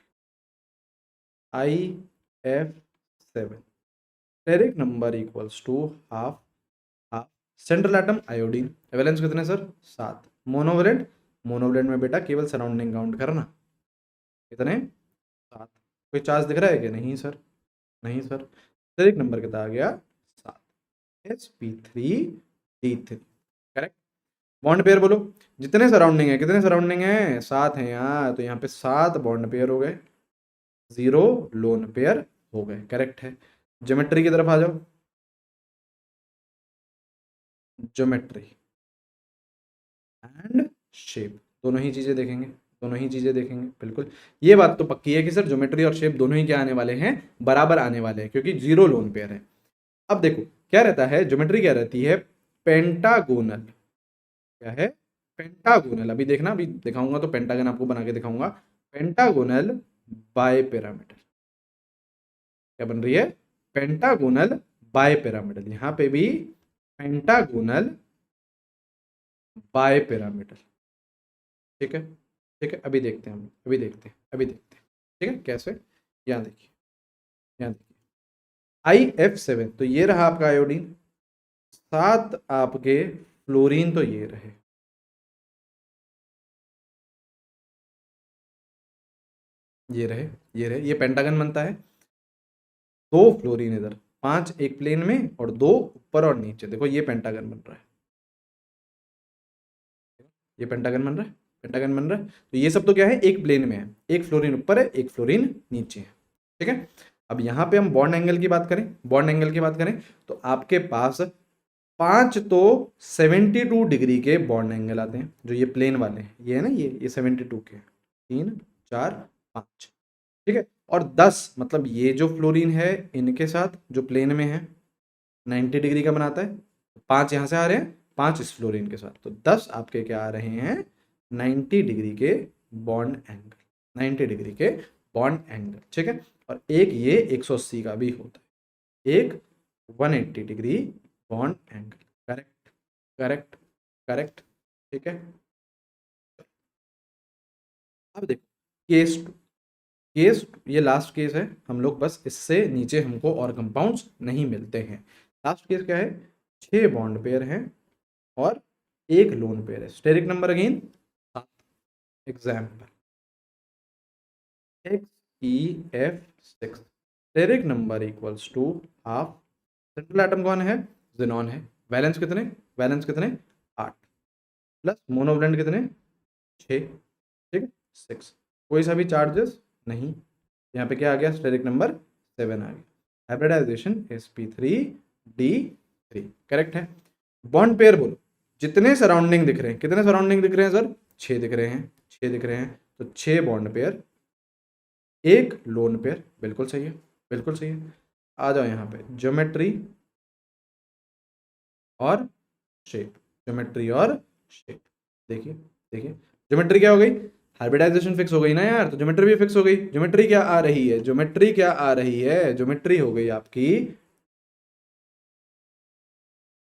S1: IF7, steric number equals to half, half. Central atom iodine, valence कितने सर 7। मोनोवैलेंट, मोनोवैलेंट में बेटा केवल सराउंडिंग काउंट करना, कितने 7। कोई चार्ज दिख रहा है कि नहीं सर, नहीं सर। स्टेरिक नंबर कितना आ गया 7, sp3d3, करेक्ट। बॉन्ड पेयर बोलो, जितने सराउंडिंग है, कितने सराउंडिंग है 7 हैं यार, तो यहाँ पे 7 बॉन्ड पेयर हो गए, 0 लोन पेयर हो गए, करेक्ट है। ज्योमेट्री की तरफ आ जाओ, ज्योमेट्री एंड शेप, दोनों ही चीजें देखेंगे, दोनों ही चीजें देखेंगे, बिल्कुल। ये बात तो पक्की है कि सर ज्योमेट्री और शेप दोनों ही क्या आने वाले हैं, बराबर आने वाले हैं, क्योंकि 0 लोन पेयर है। अब देखो क्या रहता है, ज्योमेट्री क्या रहती है, पेंटागोनल, क्या है पेंटागोनल, अभी देखना, अभी दिखाऊंगा तो पेंटागन आपको बना के दिखाऊंगा। पेंटागोनल बाय पिरामिडल, क्या बन रही है, पेंटागोनल बाय पिरामिडल, यहां पे भी पेंटागोनल बाय पिरामिडल, ठीक है, ठीक है। अभी देखते हैं हम, अभी देखते हैं, अभी देखते हैं, ठीक है कैसे। यहाँ देखिए, यहाँ देखिए IF7, तो ये रहा आपका आयोडीन, 7 आपके फ्लोरीन, तो ये रहे, ये रहे, ये रहे, ये पेंटागन बनता है। 2 फ्लोरीन इधर, 5 एक प्लेन में और 2 ऊपर और नीचे, देखो ये पेंटागन बन रहा है, ये पेंटागन बन रहा है, पेंटागन बन रहा है। तो ये सब तो क्या है, एक प्लेन में है, एक फ्लोरीन ऊपर है, एक फ्लोरीन नीचे है, ठीक है। अब यहाँ पे हम बॉन्ड एंगल की बात करें, बॉन्ड एंगल की बात करें, तो आपके पास 5 तो 72 डिग्री के बॉन्ड एंगल आते हैं, जो ये प्लेन वाले हैं, ये है ना, ये 72 के, 3 4 5, ठीक है। और 10 मतलब ये जो फ्लोरीन है इनके साथ जो प्लेन में है 90 डिग्री का बनाता है, 5 यहाँ से आ रहे हैं, 5 इस फ्लोरीन के साथ, तो 10 आपके क्या आ रहे हैं 90 डिग्री के बॉन्ड एंगल, 90 डिग्री के बॉन्ड एंगल, ठीक है। और एक ये 180 का भी होता है, एक 180 degree bond angle, correct, correct, correct, ठीक है। अब देखो केस, केस ये लास्ट केस है, हम लोग बस इससे नीचे हमको और कंपाउंड्स नहीं मिलते हैं। लास्ट केस क्या है, 6 बॉन्ड पेयर हैं और एक लोन पेयर है, steric number again 7। Example XeF6, steric number equals to half, central atom कौन है, ज़ेनॉन है, वैलेंस कितने, वैलेंस कितने 8, प्लस मोनोवैलेंट कितने 6, ठीक है 6, कोई सा भी चार्जेस नहीं, यहाँ पे क्या आ गया, स्टेरिक नंबर 7 आ गया, हाइब्रिडाइजेशन sp3d3, करेक्ट है। बॉन्ड पेयर बोलो, जितने सराउंडिंग दिख रहे हैं, कितने सराउंडिंग दिख रहे हैं सर 6 दिख रहे हैं, 6 दिख रहे हैं, तो 6 बॉन्ड पेयर, एक लोन पेयर, बिल्कुल सही है, बिल्कुल सही है। आ जाओ यहाँ पे ज्योमेट्री और शेप, ज्योमेट्री और शेप, देखिए, देखिए ज्योमेट्री क्या हो गई, हाइब्रिडाइजेशन फिक्स हो गई ना यार, तो ज्योमेट्री भी फिक्स हो गई। ज्योमेट्री क्या आ रही है, ज्योमेट्री क्या आ रही है, ज्योमेट्री हो गई आपकी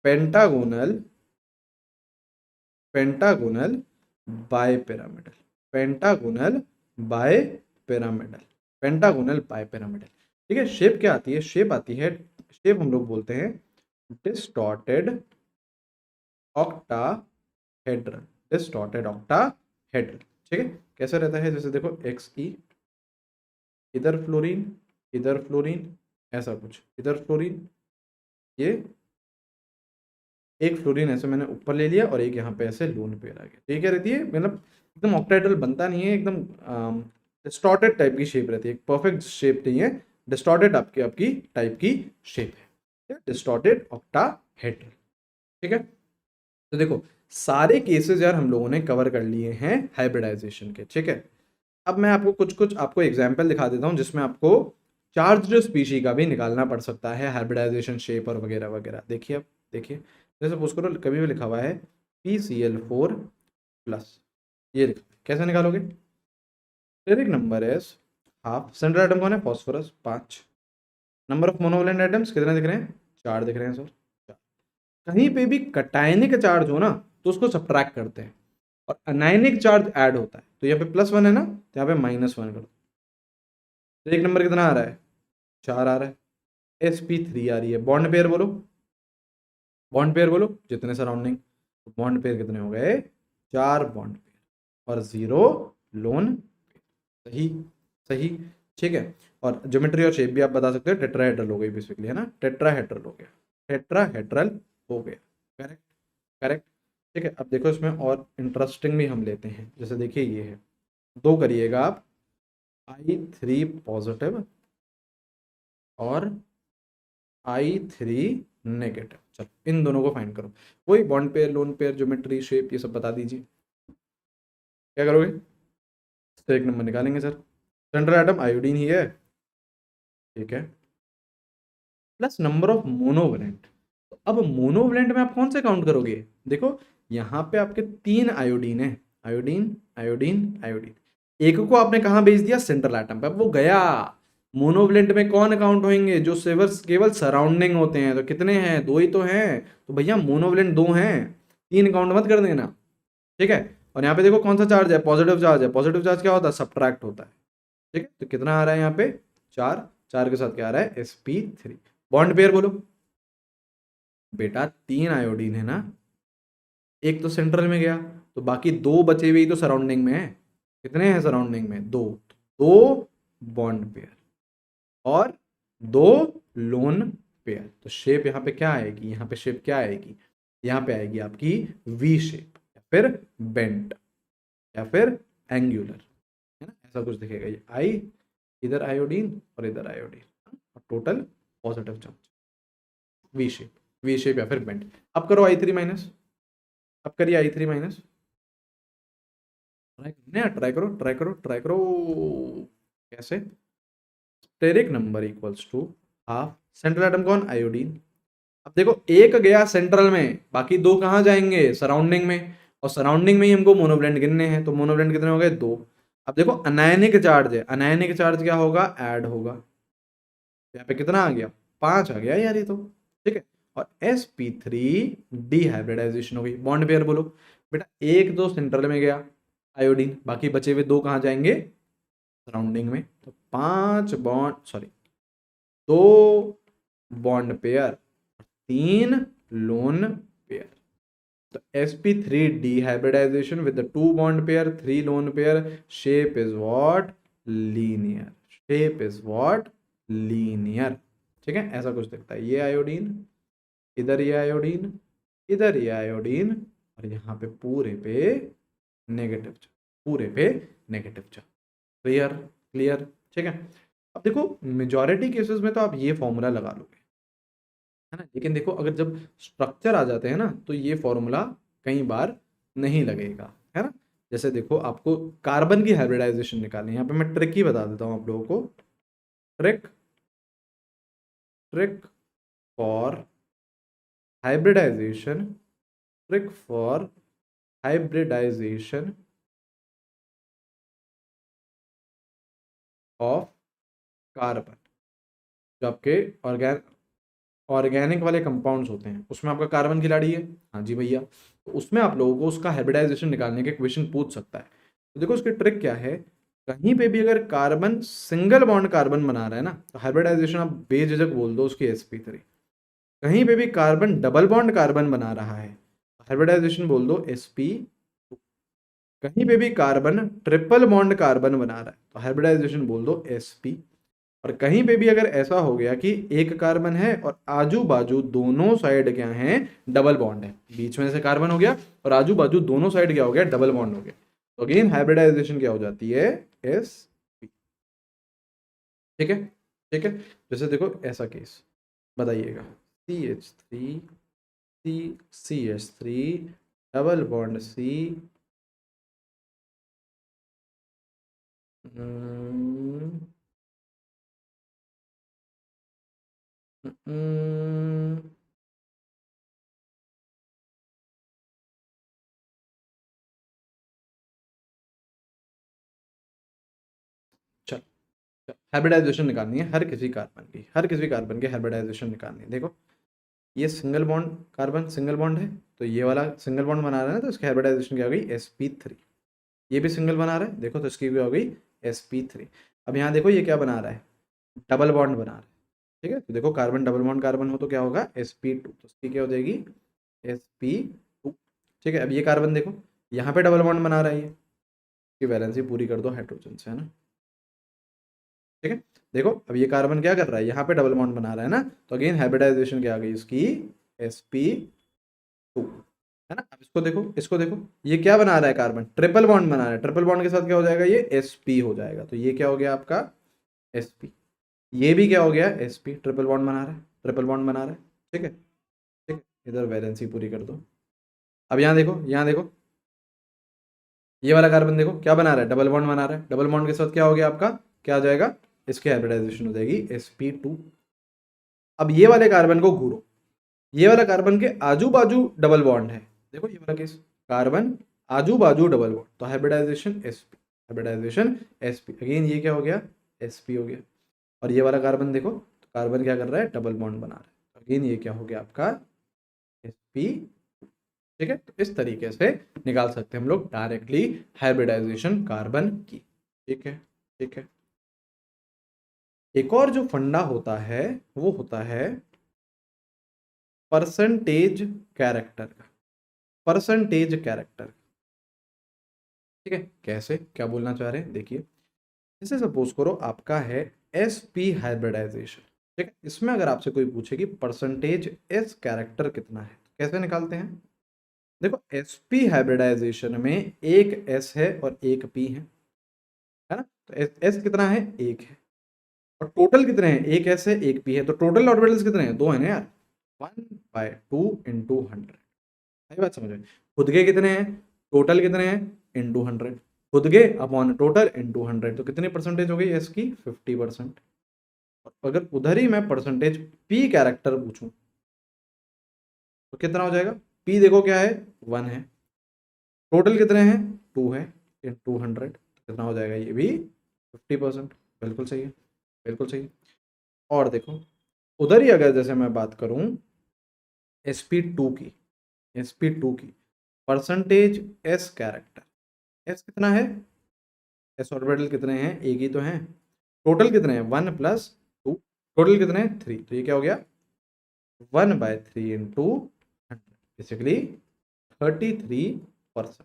S1: pentagonal, pentagonal bipyramidal, pentagonal bipyramidal, pentagonal bipyramidal, ठीक है। शेप क्या आती है, शेप आती है, शेप हम लोग बोलते हैं डिस्टॉर्टेड ऑक्टाहेड्रल, डिस्टॉर्टेड ऑक्टाहेड्रल, ठीक है। कैसे रहता है, जैसे देखो XE, इधर फ्लोरीन, इधर फ्लोरीन, ऐसा कुछ, इधर फ्लोरीन, ये एक फ्लोरीन ऐसे मैंने ऊपर ले लिया और एक यहाँ पे ऐसे लोन पेयर आ गया, ठीक है, रहती है मतलब एकदम ऑक्टाहेड्रल बनता नहीं है, एकदम डिस्टॉर्टेड टाइप की शेप रहती है, परफेक्ट शेप नहीं है, डिस्टॉर्टेड आपकी आपकी टाइप की शेप है, डिस्टॉर्टेड ऑक्टाहेड्रल, ठीक है। तो देखो सारे केसेस यार हम लोगों ने कवर कर लिए हैं हाइब्रिडाइजेशन के, ठीक है। अब मैं आपको कुछ कुछ आपको एग्जाम्पल दिखा देता हूँ जिसमें आपको चार्ज्ड स्पीशी का भी निकालना पड़ सकता है, हाइब्रिडाइजेशन शेप और वगैरह वगैरह। देखिए अब देखिए, जैसे सपोज करो कभी भी लिखा हुआ है PCl4 प्लस, ये लिखा है, कैसे निकालोगे, steric number is half, central atom कौन है, phosphorus 5, number of monovalent atoms कितने दिख रहे हैं, 4 दिख रहे हैं सर, 4। कहीं पे भी कटायनिक चार्ज हो ना तो उसको सब्ट्रैक्ट करते हैं, और अनायनिक चार्ज ऐड होता है, तो यहाँ पे +1 है ना, तो यहाँ पे -1 कर दो, तो एक नंबर कितना आ रहा है 4 आ रहा है, sp3 आ रही है। बॉन्ड पेयर बोलो, बॉन्ड पेयर बोलो जितने सराउंडिंग, तो बॉन्ड पेयर कितने हो गए, 4 बॉन्ड पेयर और 0 लोन पेयर। सही सही, ठीक है। और ज्योमेट्री और शेप भी आप बता सकते हो, टेट्राहेड्रल हो गई बेसिकली, है ना, टेट्राहेड्रल हो गया, टेट्राहेड्रल हो गया। करेक्ट करेक्ट, ठीक है। अब देखो इसमें और इंटरेस्टिंग भी हम लेते हैं, जैसे देखिए ये है, दो करिएगा आप, I3 पॉजिटिव और I3 नेगेटिव। चलो इन दोनों को फाइंड करो, वही bond pair, lone pair, geometry, shape, ये सब बता दीजिए। क्या करोगे, तो एक नंबर निकालेंगे सर। सेंट्रल एटम आयोडीन ही है, ठीक है, प्लस नंबर ऑफ मोनोवैलेंट। तो अब मोनोवैलेंट में आप कौन से काउंट करोगे, देखो यहाँ पे आपके 3 आयोडीन है, आयोडीन आयोडीन आयोडीन, एक को आपने कहाँ भेज दिया, सेंट्रल एटम पे, अब वो गया। मोनोवैलेंट में कौन काउंट होंगे, जो सेवर्स केवल सराउंडिंग होते हैं, तो कितने हैं, 2 ही तो हैं, तो भैया मोनोवैलेंट 2 हैं, 3 काउंट मत कर देना, ठीक है। और यहाँ पे देखो कौन सा चार्ज है, पॉजिटिव चार्ज है, पॉजिटिव चार्ज क्या होता है, सब्ट्रैक्ट होता है, ठीक है। तो कितना आ रहा है यहाँ पे, 4, 4 के साथ क्या आ रहा है, sp3। बॉन्ड पेयर बोलो बेटा, 3 आयोडीन है ना, एक तो सेंट्रल में गया, तो बाकी 2 बचे हुए ही तो सराउंडिंग में है, कितने हैं सराउंडिंग में, 2, 2 बॉन्ड पेयर और 2 लोन पेयर। तो शेप यहाँ पे क्या आएगी, यहाँ पे शेप क्या आएगी, यहाँ पे आएगी आपकी वी शेप, या फिर बेंट, या फिर एंगुलर, है ना, ऐसा कुछ दिखेगा। ये आई, इधर आयोडीन और इधर आयोडीन, और total positive charge, V shape, V shape या फिर बेंट। अब करो I3 माइनस, अब करिए I3 माइनस, ट्राई करो ट्राई करो ट्राई करो, कैसे, steric number equals to half, central atom कौन, आयोडीन। अब देखो एक गया सेंट्रल में, बाकी 2 कहाँ जाएंगे, सराउंडिंग में, और सराउंडिंग में ही हमको मोनोवैलेंट गिनने हैं, तो मोनोवैलेंट कितने हो गए, 2। अब देखो अनायनिक चार्ज है, अनायनिक चार्ज क्या होगा, ऐड होगा, यहाँ पे कितना आ गया, 5 आ गया यार ये तो, ठीक है। और sp3 डिहाइब्रिडाइजेशन हो गई। बॉन्ड पेयर बोलो बेटा, एक दो सेंट्रल में गया आयोडीन, बाकी बचे हुए 2 कहाँ जाएंगे, सराउंडिंग में, तो 5 bond, sorry 2 bond pair, 3 loan pair. तो sp3 dehybridization with the 2 bond pair, 3 lone pair, shape is what, linear, shape is what, linear, ठीक है। ऐसा कुछ दिखता है, ये आयोडीन, इधर ये आयोडीन, इधर ये आयोडीन, और यहाँ पे पूरे पे नेगेटिव चार्ज, पूरे पे नेगेटिव चार्ज। क्लियर क्लियर, ठीक है। अब देखो मेजॉरिटी केसेस में तो आप ये फॉर्मूला लगा लोगे, है ना, लेकिन देखो अगर जब स्ट्रक्चर आ जाते हैं ना, तो ये फॉर्मूला कई बार नहीं लगेगा, है ना। जैसे देखो आपको कार्बन की हाइब्रिडाइजेशन निकालनी है, यहाँ पे मैं ट्रिक ही बता देता हूँ आप लोगों को, trick trick for hybridisation, trick for hybridisation of carbon, जो आपके ऑर्गेनिक वाले कंपाउंड्स होते हैं, उसमें आपका कार्बन खिलाड़ी है, हाँ जी भैया, तो उसमें आप लोगों को उसका हाइब्रिडाइजेशन निकालने के क्वेश्चन पूछ सकता है। तो देखो उसकी ट्रिक क्या है, कहीं पे भी अगर कार्बन सिंगल बॉन्ड कार्बन बना रहा है ना, तो हाइब्रिडाइजेशन आप बेझिझक बोल दो उसकी sp3। कहीं पे भी कार्बन डबल बॉन्ड कार्बन बना रहा है, हाइब्रिडाइजेशन बोल दो sp2। कहीं पे भी कार्बन ट्रिपल बॉन्ड कार्बन बना रहा है, तो हाइब्रिडाइजेशन बोल दो sp। और कहीं पे भी अगर ऐसा हो गया कि एक कार्बन है और आजू बाजू दोनों साइड क्या हैं, डबल बॉन्ड है, बीच में से कार्बन हो गया और आजू बाजू दोनों साइड क्या हो गया, डबल बॉन्ड हो गया, तो अगेन हाइब्रिडाइजेशन क्या हो जाती है, sp। ठीक है ठीक है। जैसे देखो ऐसा केस बताइएगा, CH3 CH3 double bond C, चल, हाइब्रिडाइजेशन निकालनी है हर किसी कार्बन की, हर किसी कार्बन की हाइब्रिडाइजेशन निकालनी है। देखो ये single bond carbon, single bond है, तो ये वाला सिंगल बॉन्ड बना रहा है ना, तो इसकी हाइब्रिडाइजेशन क्या हो गई, sp3। ये भी सिंगल बना रहा है, देखो तो इसकी भी हो गई sp3। अब यहाँ देखो ये क्या बना रहा है, डबल बॉन्ड बना रहा है, ठीक है। तो देखो कार्बन डबल बॉन्ड कार्बन हो तो क्या होगा, sp2, तो इसकी क्या हो जाएगी sp2। ठीक है, अब ये कार्बन देखो यहाँ पे डबल बॉन्ड बना रहा है ये, कि वैलेंसी पूरी कर दो हाइड्रोजन से, है ना। ठीक है, देखो अब ये कार्बन क्या कर रहा है, यहाँ पे डबल बॉन्ड बना रहा है ना, तो अगेन हाइब्रिडाइजेशन क्या आ गई इसकी, sp2, है ना। अब इसको देखो ये क्या बना रहा है, कार्बन ट्रिपल बॉन्ड बना रहा है, ट्रिपल बॉन्ड के साथ क्या हो जाएगा, ये sp हो जाएगा, तो ये क्या हो गया आपका sp, ये भी क्या हो गया sp, ट्रिपल बॉन्ड बना रहा है, ट्रिपल बॉन्ड बना रहा है। ठीक है, ठीक है, इधर वैलेंसी पूरी कर दो। अब यहाँ देखो, यहाँ देखो, ये वाला कार्बन देखो क्या बना रहा है, डबल बॉन्ड बना रहा है, डबल बॉन्ड के साथ क्या हो गया आपका, क्या आ जाएगा, इसकी हाइब्रिडाइजेशन हो जाएगी sp2। अब ये वाले कार्बन को घूरो, ये वाला कार्बन के आजू बाजू डबल बॉन्ड है, देखो ये वाला केस, कार्बन आजू बाजू डबल बॉन्ड, तो hybridisation sp, hybridisation sp, again ये क्या हो गया, sp हो गया। और ये वाला कार्बन देखो, तो कार्बन क्या कर रहा है, डबल बॉन्ड बना रहा है, अगेन ये क्या हो गया आपका sp। ठीक है, तो इस तरीके से निकाल सकते हैं हम लोग डायरेक्टली हाइब्रिडाइजेशन कार्बन की। ठीक है, ठीक है। एक और जो फंडा होता है वो होता है परसेंटेज कैरेक्टर का, परसेंटेज कैरेक्टर। ठीक है, कैसे, क्या बोलना चाह रहे हैं देखिए, जैसे सपोज करो आपका है sp हाइब्रिडाइजेशन। ठीक है, इसमें अगर आपसे कोई पूछे कि परसेंटेज s कैरेक्टर कितना है, तो कैसे निकालते हैं, देखो sp हाइब्रिडाइजेशन में एक s है और एक p है ना, तो s कितना है, एक है, और टोटल कितने हैं, एक s है एक p है, तो टोटल ऑर्बिटल्स कितने हैं, दो है ना यार, 1/2 × 100। सही बात समझ में, खुद के कितने हैं, टोटल कितने हैं, इंटू 100, खुद के अपॉन टोटल इंटू 100, तो कितनी परसेंटेज हो गई एस की, 50%। और अगर उधर ही मैं परसेंटेज पी कैरेक्टर पूछूं तो कितना हो जाएगा, पी देखो क्या है, 1 है, टोटल कितने हैं, 2 है, इंटू 100, कितना हो जाएगा, ये भी 50%। बिल्कुल सही है, बिल्कुल सही है। और देखो उधर ही अगर जैसे मैं बात करूं sp2 की, sp2 की परसेंटेज s कैरेक्टर, s कितना है, s ऑर्बिटल कितने हैं, एक ही तो हैं, टोटल कितने हैं, 1+2, टोटल कितने हैं, 3, तो ये क्या हो गया 1/3 इंटू 100, बेसिकली 33%।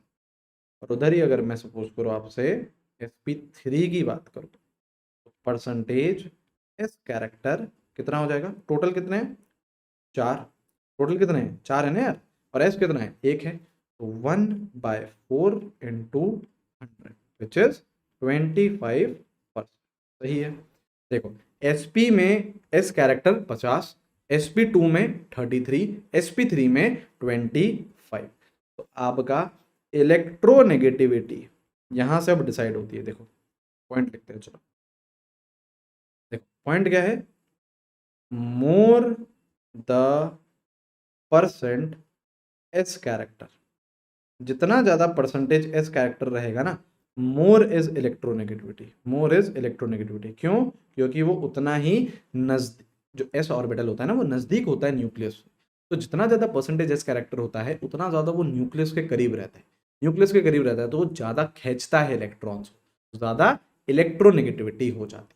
S1: और उधर ही अगर मैं सपोज करूँ आपसे sp3 की बात करूँ तो परसेंटेज s कैरेक्टर कितना हो जाएगा, टोटल कितने हैं, 4, टोटल कितने हैं, 4 है ना यार, और s कितना है, 1 है, तो 1/4 इंटू 100 विच इज 25%। सही है, देखो sp में s कैरेक्टर 50, sp2 में 33, sp3 में 25, तो आपका इलेक्ट्रोनेगेटिविटी यहाँ से अब डिसाइड होती है। देखो पॉइंट लिखते हैं, चलो देखो पॉइंट क्या है, more the percent S character, जितना ज्यादा परसेंटेज एस कैरेक्टर रहेगा ना, more is electronegativity, more is electronegativity, क्यों, क्योंकि वो उतना ही नजदीक, जो एस ऑर्बिटल होता है ना वो नजदीक होता है न्यूक्लियस, तो जितना ज्यादा परसेंटेज एस कैरेक्टर होता है उतना ज्यादा वो न्यूक्लियस के करीब रहता है, न्यूक्लियस के करीब रहता है तो वो ज्यादा खींचता है इलेक्ट्रॉन्स, ज्यादा इलेक्ट्रोनेगेटिविटी हो जाती है।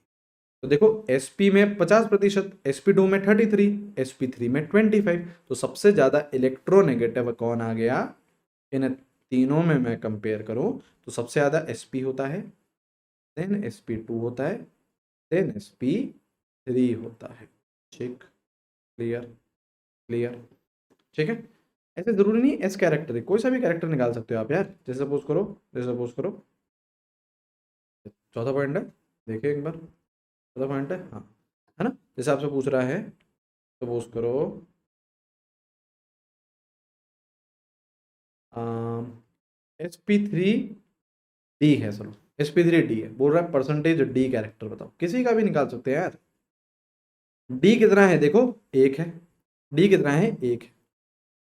S1: तो देखो sp में 50%, sp2 में 33, sp3 में 25, तो सबसे ज्यादा इलेक्ट्रोनेगेटिव कौन आ गया, इन तीनों में मैं कंपेयर करूं तो सबसे ज्यादा sp होता है, देन sp2 होता है, देन sp3 होता है। ठीक, क्लियर, क्लियर, ठीक है। ऐसे जरूरी नहीं एस कैरेक्टर है, कोई सा भी कैरेक्टर निकाल सकते हो आप यार, जैसे सपोज करो, जैसे सपोज करो, चौथा पॉइंट है, देखिए एक बार, चौथा पॉइंट है, हाँ, है ना, जैसे आपसे पूछ रहा है, सपोज करो sp3d है, चलो sp3d है, बोल रहा है परसेंटेज डी कैरेक्टर बताओ, किसी का भी निकाल सकते हैं यार, डी कितना है देखो, एक है, डी कितना है, एक है,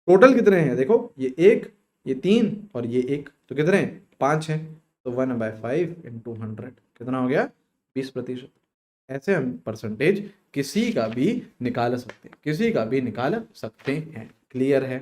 S1: टोटल कितने हैं देखो, ये एक, ये 3 और ये एक, तो कितने हैं, 5 हैं, तो 1/5 इंटू 100 कितना हो गया, 20%। ऐसे हम परसेंटेज किसी का भी निकाल सकते हैं, किसी का भी निकाल सकते हैं। क्लियर है,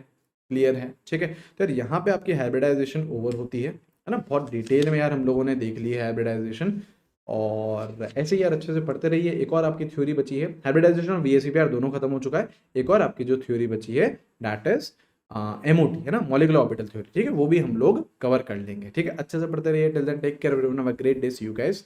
S1: क्लियर है, ठीक है। तो यार यहाँ पे आपकी हाइब्रिडाइजेशन ओवर होती है ना, बहुत डिटेल में यार हम लोगों ने देख ली है हाइब्रिडाइजेशन, और ऐसे ही यार अच्छे से पढ़ते रहिए। एक और आपकी थ्योरी बची है, हाइब्रिडाइजेशन और VACPR दोनों खत्म हो चुका है, एक और आपकी जो थ्योरी बची है दैट इज MOT है ना, मॉलिकुलर ऑर्बिटल थ्योरी, ठीक है, वो भी हम लोग कवर कर लेंगे, ठीक है। अच्छे से पढ़ते रहिए, till then take care everyone, have a great day, see you guys.